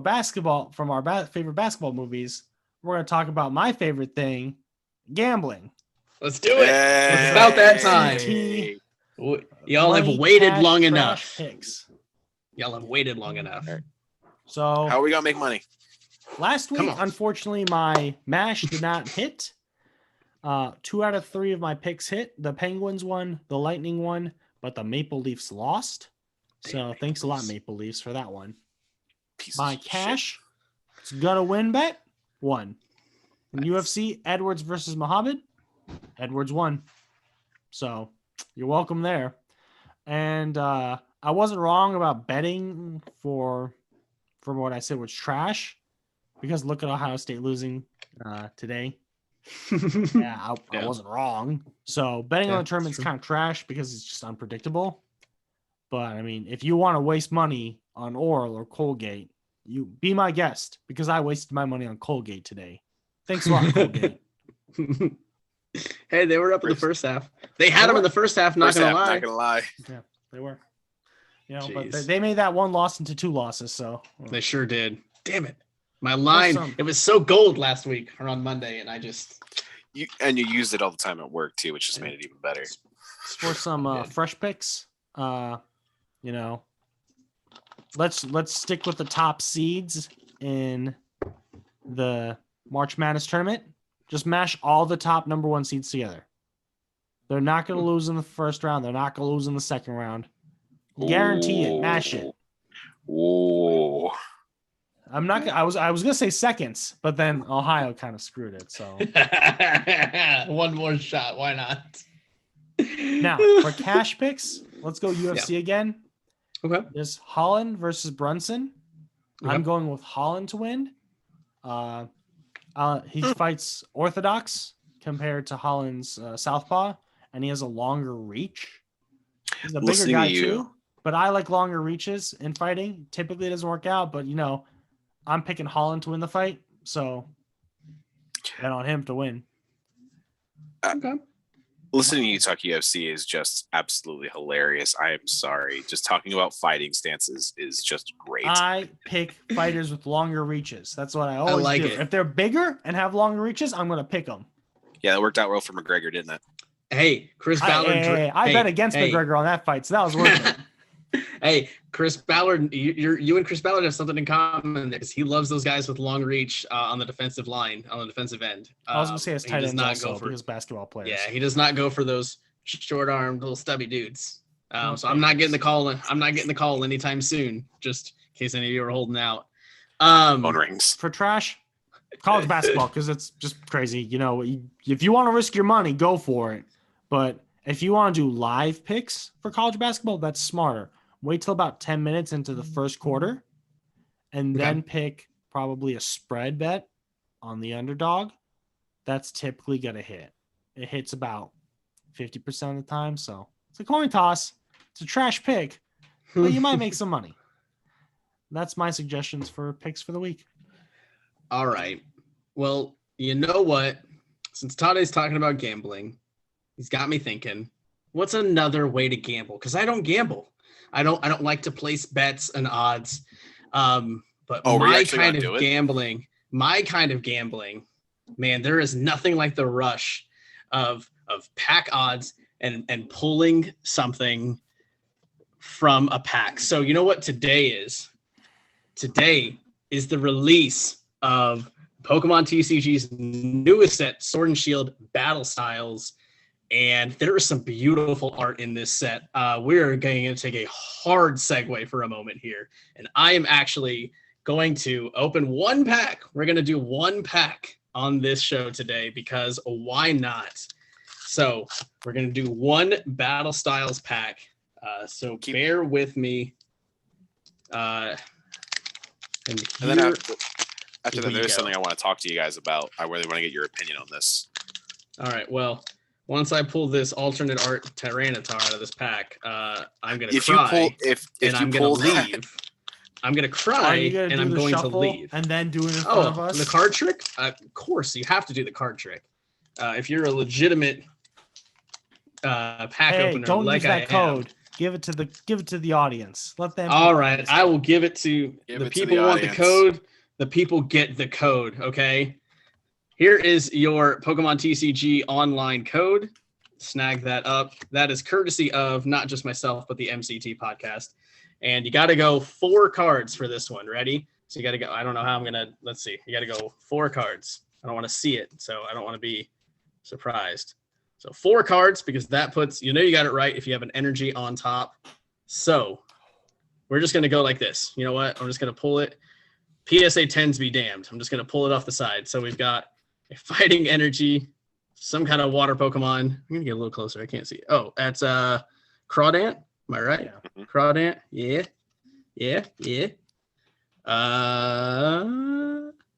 Speaker 3: favorite basketball movies, we're going to talk about my favorite thing, gambling.
Speaker 1: Let's do it. It's about that time. Y'all have waited long enough. Y'all have waited long enough.
Speaker 3: So,
Speaker 2: how are we going to make money?
Speaker 3: Last week, unfortunately, my mash did not hit. 2 out of 3 of my picks hit. The Penguins won, the Lightning won, but the Maple Leafs lost. So thanks a lot, Maple Leafs, for that one. My cash, it's gonna win bet, won. In UFC, Edwards versus Muhammad, Edwards won. So you're welcome there. And I wasn't wrong about betting from what I said was trash, because look at Ohio State losing today. I wasn't wrong. So betting on the tournament's kind of trash because it's just unpredictable. But I mean, if you want to waste money on Oral or Colgate, you be my guest because I wasted my money on Colgate today. Thanks a lot, Colgate.
Speaker 1: Hey, they were up in the first half. They had them in the first half. Not gonna lie.
Speaker 3: Yeah, they were. But they made that one loss into 2 losses. So
Speaker 1: they sure did. Damn it. My line, it was so gold last week or on Monday, and I just...
Speaker 2: You used it all the time at work, too, which just made it even better.
Speaker 3: For some fresh picks, let's stick with the top seeds in the March Madness tournament. Just mash all the top number 1 seeds together. They're not going to lose in the first round. They're not going to lose in the second round. Guarantee it. Mash it.
Speaker 2: Ooh.
Speaker 3: I'm not. I was gonna say seconds, but then Ohio kind of screwed it. So
Speaker 1: one more shot. Why not?
Speaker 3: Now for cash picks, let's go UFC again.
Speaker 1: Okay.
Speaker 3: There's Holland versus Brunson. Okay. I'm going with Holland to win. He fights orthodox compared to Holland's southpaw, and he has a longer reach. He's a bigger guy too, but I like longer reaches in fighting. Typically, it doesn't work out, but I'm picking Holland to win the fight, so bet on him to win.
Speaker 1: Okay.
Speaker 2: Listening to you talk UFC is just absolutely hilarious. I am sorry. Just talking about fighting stances is just great.
Speaker 3: I pick fighters with longer reaches. That's what I always do. If they're bigger and have longer reaches, I'm going to pick them.
Speaker 2: Yeah, that worked out well for McGregor, didn't it?
Speaker 1: Hey, Chris Ballard.
Speaker 3: I bet against McGregor on that fight, so that was worth it.
Speaker 1: Hey, Chris Ballard, you and Chris Ballard have something in common because he loves those guys with long reach on the defensive line, on the defensive end.
Speaker 3: I was going to say his tight ends also because basketball players.
Speaker 1: Yeah, he does not go for those short-armed little stubby dudes. So I'm not getting the call. I'm not getting the call anytime soon, just in case any of you are holding out.
Speaker 2: Phone rings.
Speaker 3: For trash, college basketball, because it's just crazy. If you want to risk your money, go for it. But if you want to do live picks for college basketball, that's smarter. Wait till about 10 minutes into the first quarter and then pick probably a spread bet on the underdog, that's typically going to hit. It hits about 50% of the time. So it's a coin toss. It's a trash pick, but you might make some money. That's my suggestions for picks for the week.
Speaker 1: All right. Well, you know what? Since Tade's talking about gambling, he's got me thinking, what's another way to gamble? Because I don't gamble. I don't like to place bets and odds. But my kind of gambling, man, there is nothing like the rush of pack odds and pulling something from a pack. So you know what today is? Today is the release of Pokemon TCG's newest set, Sword and Shield Battle Styles. And there is some beautiful art in this set. We're going to take a hard segue for a moment here. And I am actually going to open one pack. We're going to do one pack on this show today because why not? So we're going to do one Battle Styles pack. So bear with me. And
Speaker 2: then after that, there's something I want to talk to you guys about. I really want to get your opinion on this.
Speaker 1: All right. Well, once I pull this alternate art Tyranitar out of this pack, I'm going to cry. I'm going to leave. I'm going to cry and I'm going to leave.
Speaker 3: And then do it in front of us?
Speaker 1: The card trick? Of course, you have to do the card trick. If you're a legitimate pack opener,
Speaker 3: don't
Speaker 1: like
Speaker 3: use that code. Give it to the audience. Let them.
Speaker 1: All right, I will give it to the people who want the code. The people get the code. Okay. Here is your Pokemon TCG online code. Snag that up. That is courtesy of not just myself, but the MCT podcast. And you got to go 4 cards for this one. Ready? So you got to go. I don't know how I'm going to. Let's see. You got to go 4 cards. I don't want to see it, so I don't want to be surprised. So 4 cards because that puts, you got it right if you have an energy on top. So we're just going to go like this. You know what? I'm just going to pull it. PSA 10s be damned. I'm just going to pull it off the side. So we've got a fighting energy, some kind of water Pokemon. I'm going to get a little closer. I can't see. Oh, that's Crawdant. Am I right? Yeah. Crawdant. Yeah. Is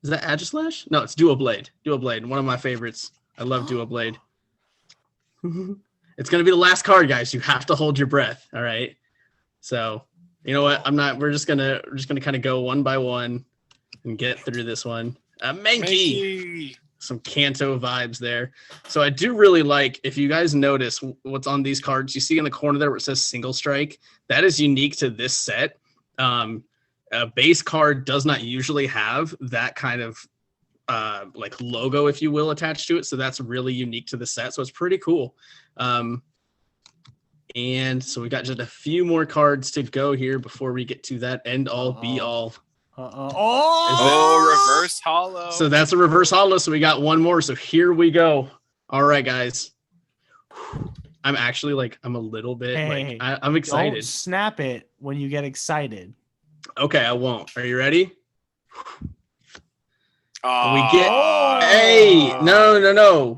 Speaker 1: that Agislash? No, it's Duoblade. Duoblade, one of my favorites. I love Duoblade. It's going to be the last card, guys. You have to hold your breath. All right. So, you know what? We're just going to kind of go one by one and get through this one. Mankey. Some Kanto vibes there. So I do really like, if you guys notice what's on these cards, you see in the corner there where it says Single Strike. That is unique to this set. A base card does not usually have that kind of like logo, if you will, attached to it. So that's really unique to the set. So it's pretty cool. And so we got just a few more cards to go here before we get to that end all be all.
Speaker 2: Reverse holo.
Speaker 1: So that's a reverse holo. So we got one more. So here we go. All right, guys. I'm actually I'm a little bit I'm excited.
Speaker 3: Don't snap it when you get excited.
Speaker 1: Okay, I won't. Are you ready? No.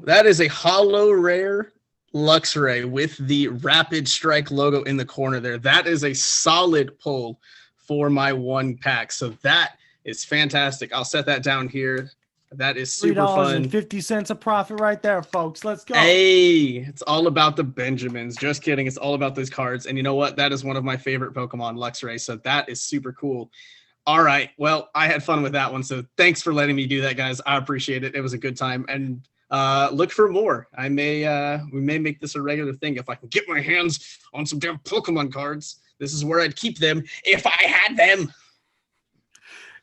Speaker 1: That is a holo rare Luxray with the Rapid Strike logo in the corner there. That is a solid pull for my one pack. So that is fantastic. I'll set that down here. That is super fun.
Speaker 3: $3.50 a profit right there, folks. Let's go.
Speaker 1: Hey, it's all about the Benjamins. Just kidding. It's all about those cards. And you know what? That is one of my favorite Pokemon, Luxray. So that is super cool. All right. Well, I had fun with that one. So thanks for letting me do that, guys. I appreciate it. It was a good time. And look for more. We may make this a regular thing if I can get my hands on some damn Pokemon cards. This is where I'd keep them if I had them.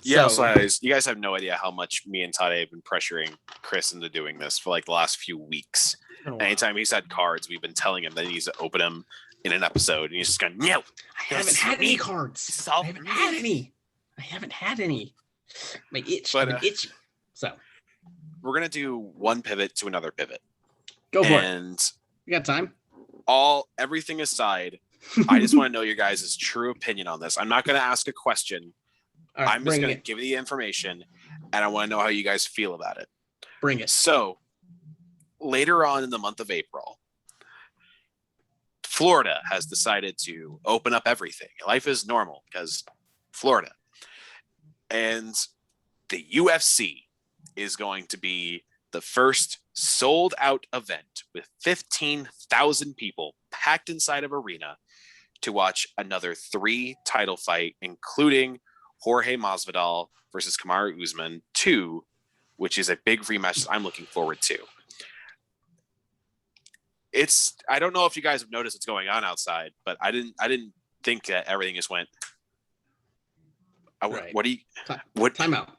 Speaker 2: Yeah, so you guys have no idea how much me and Tade have been pressuring Chris into doing this for the last few weeks. Anytime he's had cards, we've been telling him that he needs to open them in an episode, and he's just going, no.
Speaker 1: I haven't had any cards. I haven't had any. My itch. I'm itchy. So
Speaker 2: we're gonna do one pivot to another pivot.
Speaker 1: Go for it. You got time?
Speaker 2: Everything aside, I just want to know your guys' true opinion on this. I'm not going to ask a question. Right, I'm just going to give you the information, and I want to know how you guys feel about it.
Speaker 1: Bring it.
Speaker 2: So, later on in the month of April, Florida has decided to open up everything. Life is normal because Florida. And the UFC is going to be the first sold out event with 15,000 people packed inside of arena to watch another 3 title fight, including Jorge Masvidal versus Kamaru Usman 2, which is a big rematch that I'm looking forward to. I don't know if you guys have noticed what's going on outside, but I didn't think that everything just went.
Speaker 1: Right.
Speaker 2: What
Speaker 1: time out?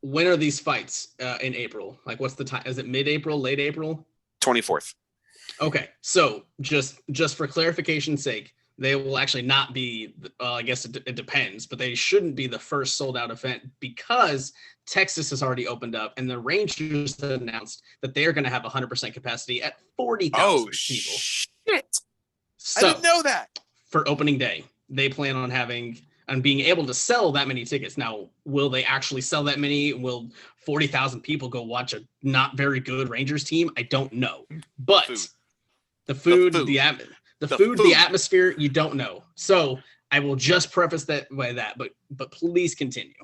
Speaker 1: When are these fights in April? Like, what's the time? Is it mid-April, late April?
Speaker 2: 24th.
Speaker 1: Okay, so just for clarification's sake, they will actually not be. I guess it depends, but they shouldn't be the first sold-out event because Texas has already opened up, and the Rangers announced that they are going to have 100% capacity at 40,000 people.
Speaker 2: Shit!
Speaker 1: So,
Speaker 2: I didn't know that.
Speaker 1: For opening day, they plan on being able to sell that many tickets. Now, will they actually sell that many? Will 40,000 people go watch a not very good Rangers team? I don't know. But the food, the atmosphere, you don't know. So I will just preface that by that, but please continue.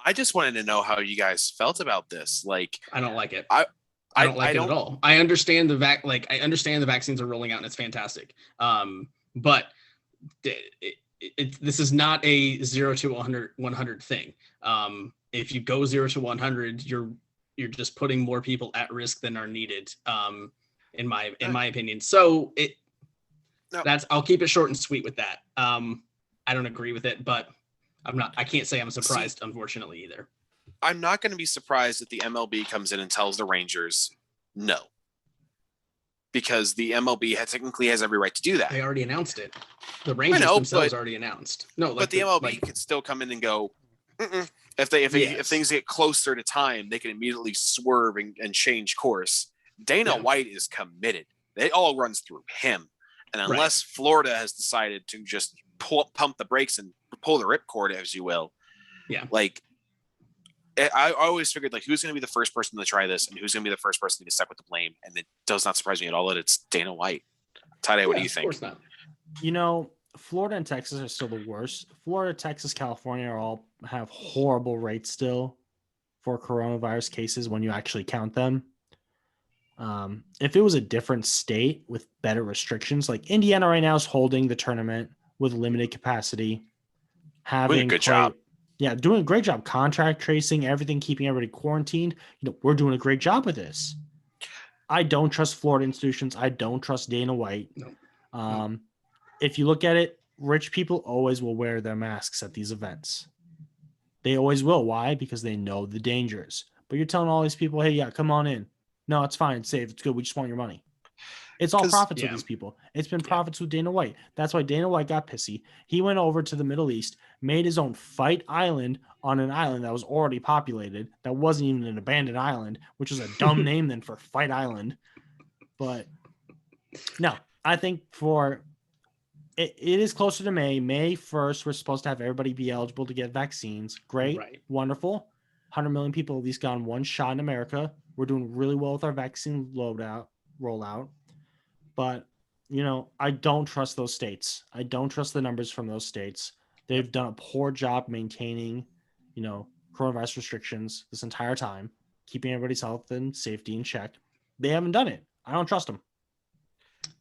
Speaker 2: I just wanted to know how you guys felt about this. Like,
Speaker 1: I don't like it. I don't like it at all. I understand I understand the vaccines are rolling out and it's fantastic. But this is not a 0 to 100 thing. If you go 0 to 100, you're just putting more people at risk than are needed. In my opinion. So I'll keep it short and sweet with that. I don't agree with it, but I can't say I'm surprised, unfortunately, either.
Speaker 2: I'm not going to be surprised if the MLB comes in and tells the Rangers no. Because the MLB technically has every right to do that.
Speaker 1: They already announced it. The Rangers themselves already announced. No,
Speaker 2: but the MLB could still come in and go, mm-mm. If things get closer to time, they can immediately swerve and change course. Dana White is committed. It all runs through him. And unless Florida has decided to just pump the brakes and pull the ripcord, as you will, like I always figured, like, who's going to be the first person to try this and who's going to be the first person to get stuck with the blame? And it does not surprise me at all that it's Dana White. Tade, what do you think?
Speaker 1: Of course not.
Speaker 3: Florida and Texas are still the worst. Florida, Texas, California all have horrible rates still for coronavirus cases when you actually count them. If it was a different state with better restrictions, like Indiana right now is holding the tournament with limited capacity, doing a good job. Yeah, doing a great job. Contract tracing, everything, keeping everybody quarantined. We're doing a great job with this. I don't trust Florida institutions. I don't trust Dana White. No. If you look at it, rich people always will wear their masks at these events. They always will. Why? Because they know the dangers. But you're telling all these people, hey, come on in. No, it's fine. It's safe. It's good. We just want your money. It's all profits with these people. It's been profits with Dana White. That's why Dana White got pissy. He went over to the Middle East, made his own fight island on an island that was already populated. That wasn't even an abandoned island, which is a dumb name then for Fight Island. But no, I think it is closer to May. May 1st, we're supposed to have everybody be eligible to get vaccines. Great. Right. Wonderful. 100 million people at least gotten one shot in America. We're doing really well with our vaccine rollout. But, I don't trust those states. I don't trust the numbers from those states. They've done a poor job maintaining, coronavirus restrictions this entire time, keeping everybody's health and safety in check. They haven't done it. I don't trust them.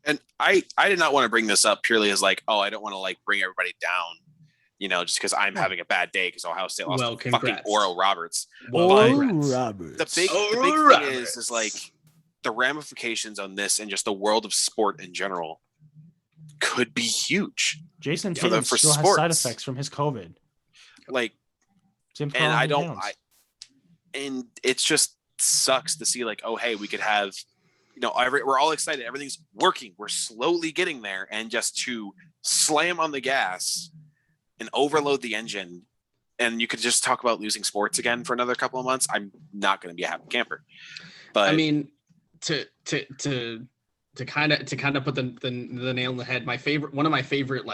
Speaker 2: And I did not want to bring this up purely as I don't want to bring everybody down, just because I'm having a bad day because Ohio State lost to fucking Oral Roberts. The big thing is the ramifications on this and just the world of sport in general could be huge.
Speaker 3: Jason Tatum still has side effects from his COVID.
Speaker 2: And it just sucks to see hey, we could have, we're all excited. Everything's working. We're slowly getting there. And just to slam on the gas and overload the engine. And you could just talk about losing sports again for another couple of months. I'm not going to be a happy camper. But
Speaker 1: I mean, to kind of put the nail in the head, one of my favorite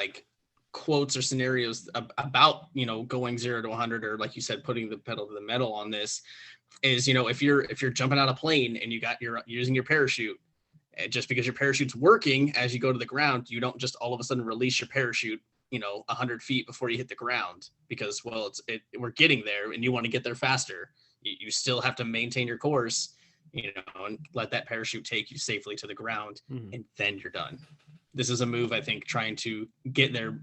Speaker 1: quotes or scenarios about going 0 to 100, or like you said, putting the pedal to the metal on this is, if you're jumping out of a plane and you're using your parachute, and just because your parachute's working as you go to the ground, you don't just all of a sudden release your parachute 100 feet before you hit the ground because, well, we're getting there and you want to get there faster. You still have to maintain your course, and let that parachute take you safely to the ground, and then you're done. This is a move, I think, trying to get there,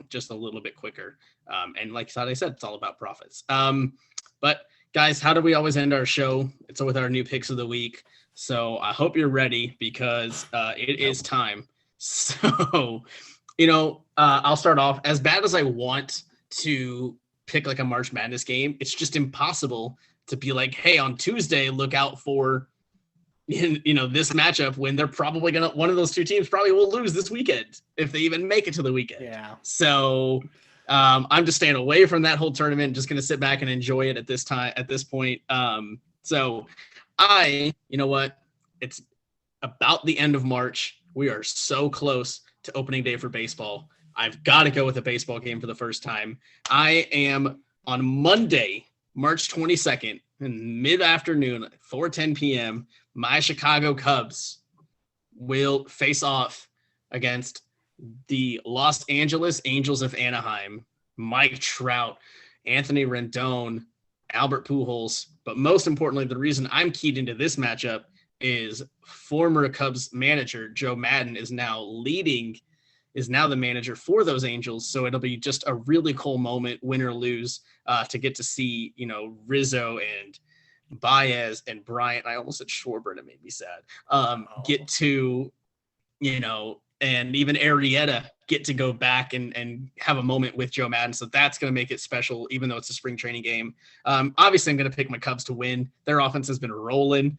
Speaker 1: just a little bit quicker. And like I said, it's all about profits. But guys, how do we always end our show? It's with our new picks of the week. So I hope you're ready because it is time. So, I'll start off. As bad as I want to pick like a March Madness game, it's just impossible to be like, hey, on Tuesday, look out for, this matchup when they're probably one of those two teams probably will lose this weekend if they even make it to the weekend. Yeah. So I'm just staying away from that whole tournament, just going to sit back and enjoy it at this point. So you know what? It's about the end of March. We are so close to opening day for baseball. I've got to go with a baseball game for the first time. I am on Monday, March 22nd, in mid-afternoon, 4:10 p.m., my Chicago Cubs will face off against the Los Angeles Angels of Anaheim, Mike Trout, Anthony Rendon, Albert Pujols. But most importantly, the reason I'm keyed into this matchup is former Cubs manager Joe Maddon is now the manager for those Angels. So it'll be just a really cool moment, win or lose, to get to see, Rizzo and Baez and Bryant. I almost said Schwarber and it made me sad. Get to, and even Arrieta get to go back and have a moment with Joe Maddon. So that's going to make it special, even though it's a spring training game. Obviously, I'm going to pick my Cubs to win. Their offense has been rolling.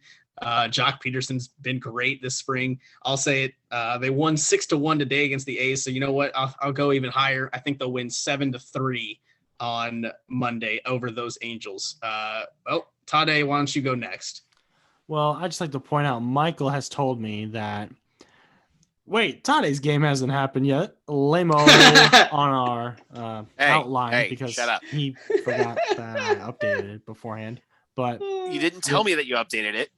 Speaker 1: Jock Peterson's been great this spring. I'll say it. They won 6-1 today against the A's. So you know what? I'll go even higher. I think they'll win 7-3 on Monday over those Angels. Tade, why don't you go next?
Speaker 3: Well, I'd just like to point out Michael has told me that Tade's game hasn't happened yet. Lame-o on our outline because
Speaker 2: shut up.
Speaker 3: He forgot that I updated it beforehand. But
Speaker 2: you didn't tell me that you updated it.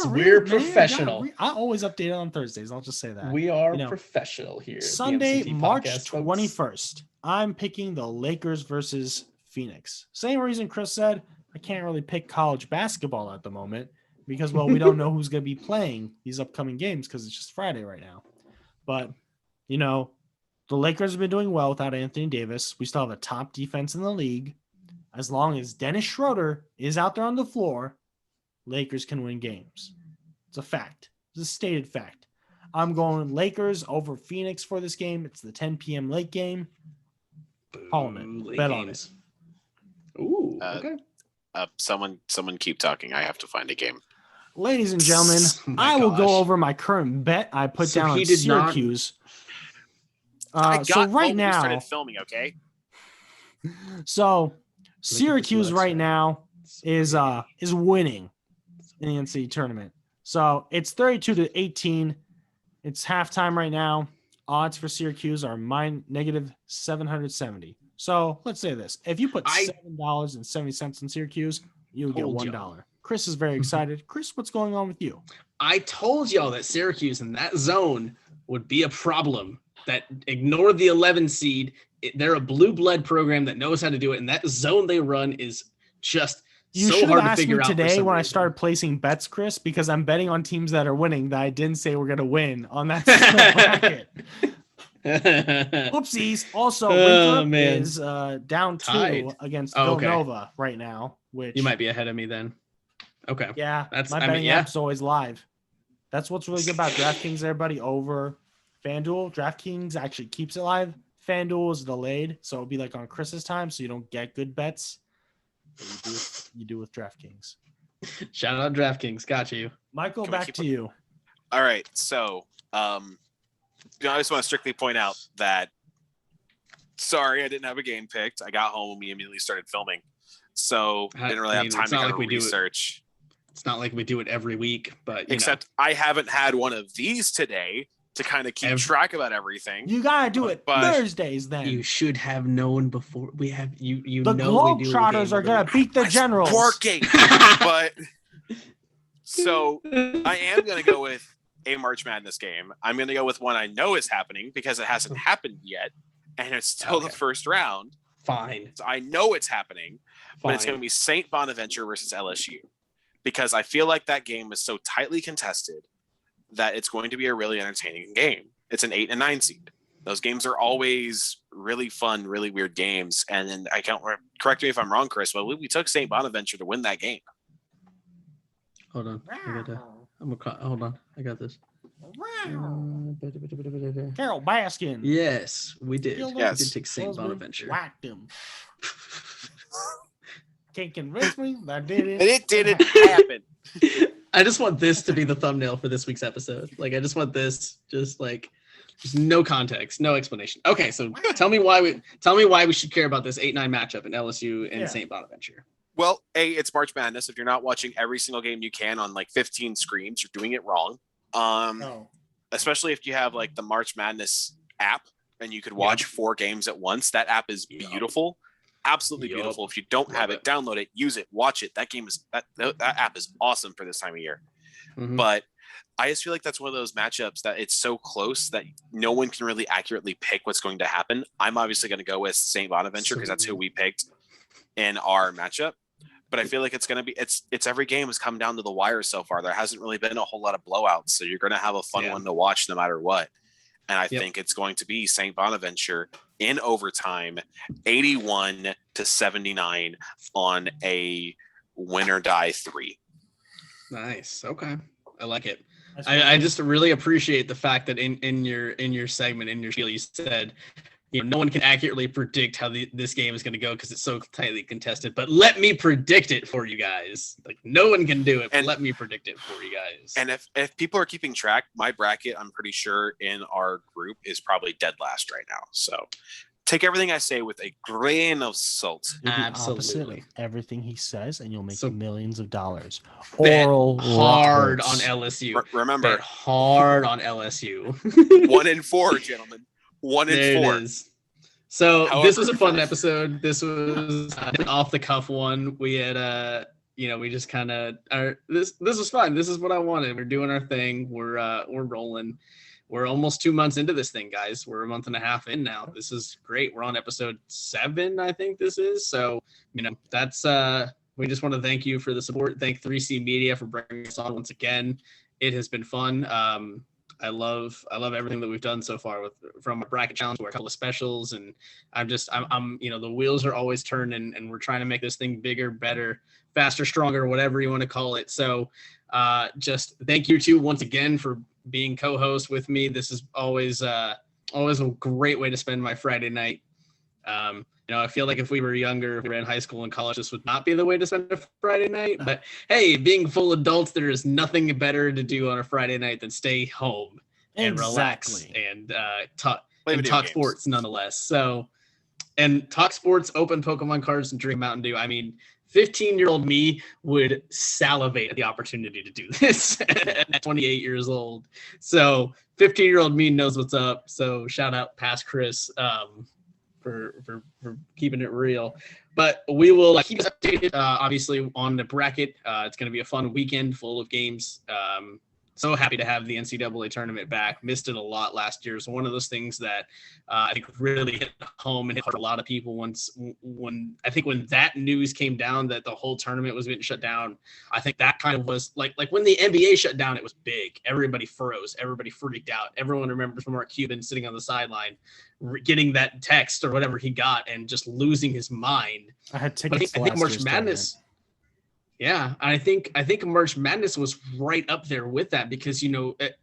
Speaker 1: We're professional.
Speaker 3: I always update it on Thursdays. I'll just say that.
Speaker 1: We are professional here.
Speaker 3: Sunday, March 21st. I'm picking the Lakers versus Phoenix. Same reason Chris said I can't really pick college basketball at the moment because, we don't know who's going to be playing these upcoming games because it's just Friday right now. But, the Lakers have been doing well without Anthony Davis. We still have a top defense in the league. As long as Dennis Schroeder is out there on the floor, Lakers can win games. It's a fact. It's a stated fact. I'm going Lakers over Phoenix for this game. It's the 10 p.m. late game. Calling it. Bet on it.
Speaker 1: Ooh, okay.
Speaker 2: Someone keep talking. I have to find a game.
Speaker 3: Ladies and gentlemen, I will go over my current bet I put down on Syracuse. So right now, we
Speaker 2: started filming, okay?
Speaker 3: So Syracuse right now is winning in the NCAA tournament. So it's 32-18. It's halftime right now. Odds for Syracuse are -770. So let's say this: if you put $7.70 in Syracuse, you'll get $1. Chris is very excited. Chris, what's going on with you?
Speaker 1: I told y'all that Syracuse in that zone would be a problem. That ignore the 11 seed. They're a blue blood program that knows how to do it, and that zone they run is just so hard to figure out.
Speaker 3: You should have asked me today when I started placing bets, Chris, because I'm betting on teams that are winning that I didn't say we're going to win on that bracket. Whoopsies. Also, Winthrop is down 2 against Villanova right now. Which
Speaker 1: you might be ahead of me then. Okay.
Speaker 3: Yeah, my betting app's always live. That's what's really good about DraftKings, everybody, over FanDuel. DraftKings actually keeps it live. FanDuel is delayed, so it'll be like on Chris's time, so you don't get good bets. You do with DraftKings.
Speaker 1: Shout out DraftKings. Got you.
Speaker 3: Michael, back to you.
Speaker 2: All right. So, I just want to strictly point out that, sorry, I didn't have a game picked. I got home and we immediately started filming. So, I didn't really have time to kind of research.
Speaker 1: It's not like we do it every week, but
Speaker 2: except I haven't had one of these today to kind of keep track about everything.
Speaker 3: You gotta do it Thursdays then.
Speaker 1: You should have known before we have you.
Speaker 3: The Globetrotters are gonna beat the Generals.
Speaker 2: Working, but so I am gonna go with a March Madness game. I'm gonna go with one I know is happening because it hasn't happened yet, and it's still the first round.
Speaker 1: Fine.
Speaker 2: So I know it's happening, but it's going to be St. Bonaventure versus LSU, because I feel like that game is so tightly contested that it's going to be a really entertaining game. It's an 8 and 9 seed. Those games are always really fun, really weird games. And then I can't correct me if I'm wrong, Chris, but we took St. Bonaventure to win that game.
Speaker 1: Hold on. Hold on. I got this.
Speaker 3: Carol Baskin.
Speaker 1: Yes, we did.
Speaker 2: Yes.
Speaker 1: We did take St. Bonaventure.
Speaker 3: Whacked him. Can't convince me that did it.
Speaker 2: And it didn't happen.
Speaker 1: I just want this to be the thumbnail for this week's episode. Like, I just want this, just no context, no explanation. Okay, so tell me why we should care about this 8-9 matchup in LSU and St. Bonaventure.
Speaker 2: Well, it's March Madness. If you're not watching every single game you can on like 15 screens, you're doing it wrong. Especially if you have like the March Madness app and you could watch 4 games at once. That app is beautiful. Absolutely beautiful. If you don't have it, download it, use it, watch it. That app is awesome for this time of year. Mm-hmm. But I just feel like that's one of those matchups that it's so close that no one can really accurately pick what's going to happen. I'm obviously going to go with St. Bonaventure because that's who we picked in our matchup. But I feel like it's going to be, it's every game has come down to the wire so far. There hasn't really been a whole lot of blowouts. So you're going to have a fun one to watch no matter what. And I think it's going to be St. Bonaventure in overtime, 81-79 on a win or die 3.
Speaker 1: Nice. Okay. I like it. I just really appreciate the fact that in your segment, in your spiel, you said, no one can accurately predict how this game is going to go because it's so tightly contested. But let me predict it for you guys. Like, no one can do it, but let me predict it for you guys.
Speaker 2: And if people are keeping track, my bracket, I'm pretty sure in our group is probably dead last right now. So take everything I say with a grain of salt.
Speaker 1: Absolutely.
Speaker 3: Everything he says, and you'll make millions of dollars.
Speaker 1: Oral hard on LSU.
Speaker 2: Remember,
Speaker 1: hard on LSU.
Speaker 2: 1-4, gentlemen. 1-4.
Speaker 1: So this was a fun episode. This was an off the cuff one. We had we just kind of this was fun. This is what I wanted. We're doing our thing. We're rolling. We're almost 2 months into this thing, guys. We're a month and a half in now. This is great. We're on episode 7, I think this is. So, that's we just want to thank you for the support. Thank 3C Media for bringing us on once again. It has been fun. I love everything that we've done so far from a bracket challenge to a couple of specials, and I'm the wheels are always turning, and we're trying to make this thing bigger, better, faster, stronger, whatever you want to call it. So just thank you two once again for being co-host with me. This is always a great way to spend my Friday night. I feel like if we were younger, if we were in high school and college, this would not be the way to spend a Friday night. But hey, being full adults, there is nothing better to do on a Friday night than stay home and relax and talk sports nonetheless. So, and talk sports, open Pokemon cards, and drink Mountain Dew. I mean, 15-year-old me would salivate at the opportunity to do this at 28 years old. So 15-year-old me knows what's up. So shout out past Chris for keeping it real. But we will keep us updated, obviously, on the bracket. It's going to be a fun weekend full of games. So happy to have the NCAA tournament back. Missed it a lot last year. So one of those things that I think really hit home and hit a lot of people when that news came down that the whole tournament was being shut down. I think that kind of was like when the NBA shut down, it was big. Everybody froze. Everybody freaked out. Everyone remembers Mark Cuban sitting on the sideline, getting that text or whatever he got and just losing his mind.
Speaker 3: I had tickets.
Speaker 1: I think March Madness. Yeah, I think March Madness was right up there with that because, that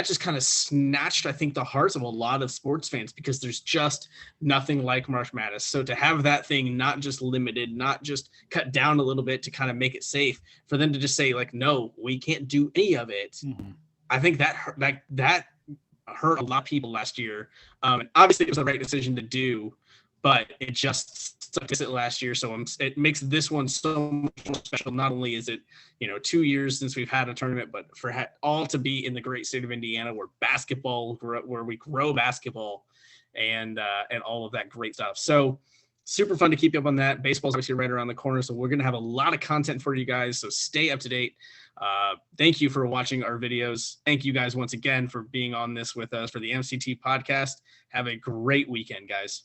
Speaker 1: just kind of snatched, I think, the hearts of a lot of sports fans because there's just nothing like March Madness. So to have that thing not just limited, not just cut down a little bit to kind of make it safe, for them to just say, no, we can't do any of it. Mm-hmm. I think that hurt a lot of people last year. And obviously, it was the right decision to do, but it just sucked it last year. So it makes this one so much more special. Not only is it, 2 years since we've had a tournament, but for all to be in the great state of Indiana, where where we grow basketball and all of that great stuff. So super fun to keep you up on that. Baseball's obviously right around the corner, so we're going to have a lot of content for you guys, so stay up to date. Thank you for watching our videos. Thank you guys once again for being on this with us for the MCT podcast. Have a great weekend, guys.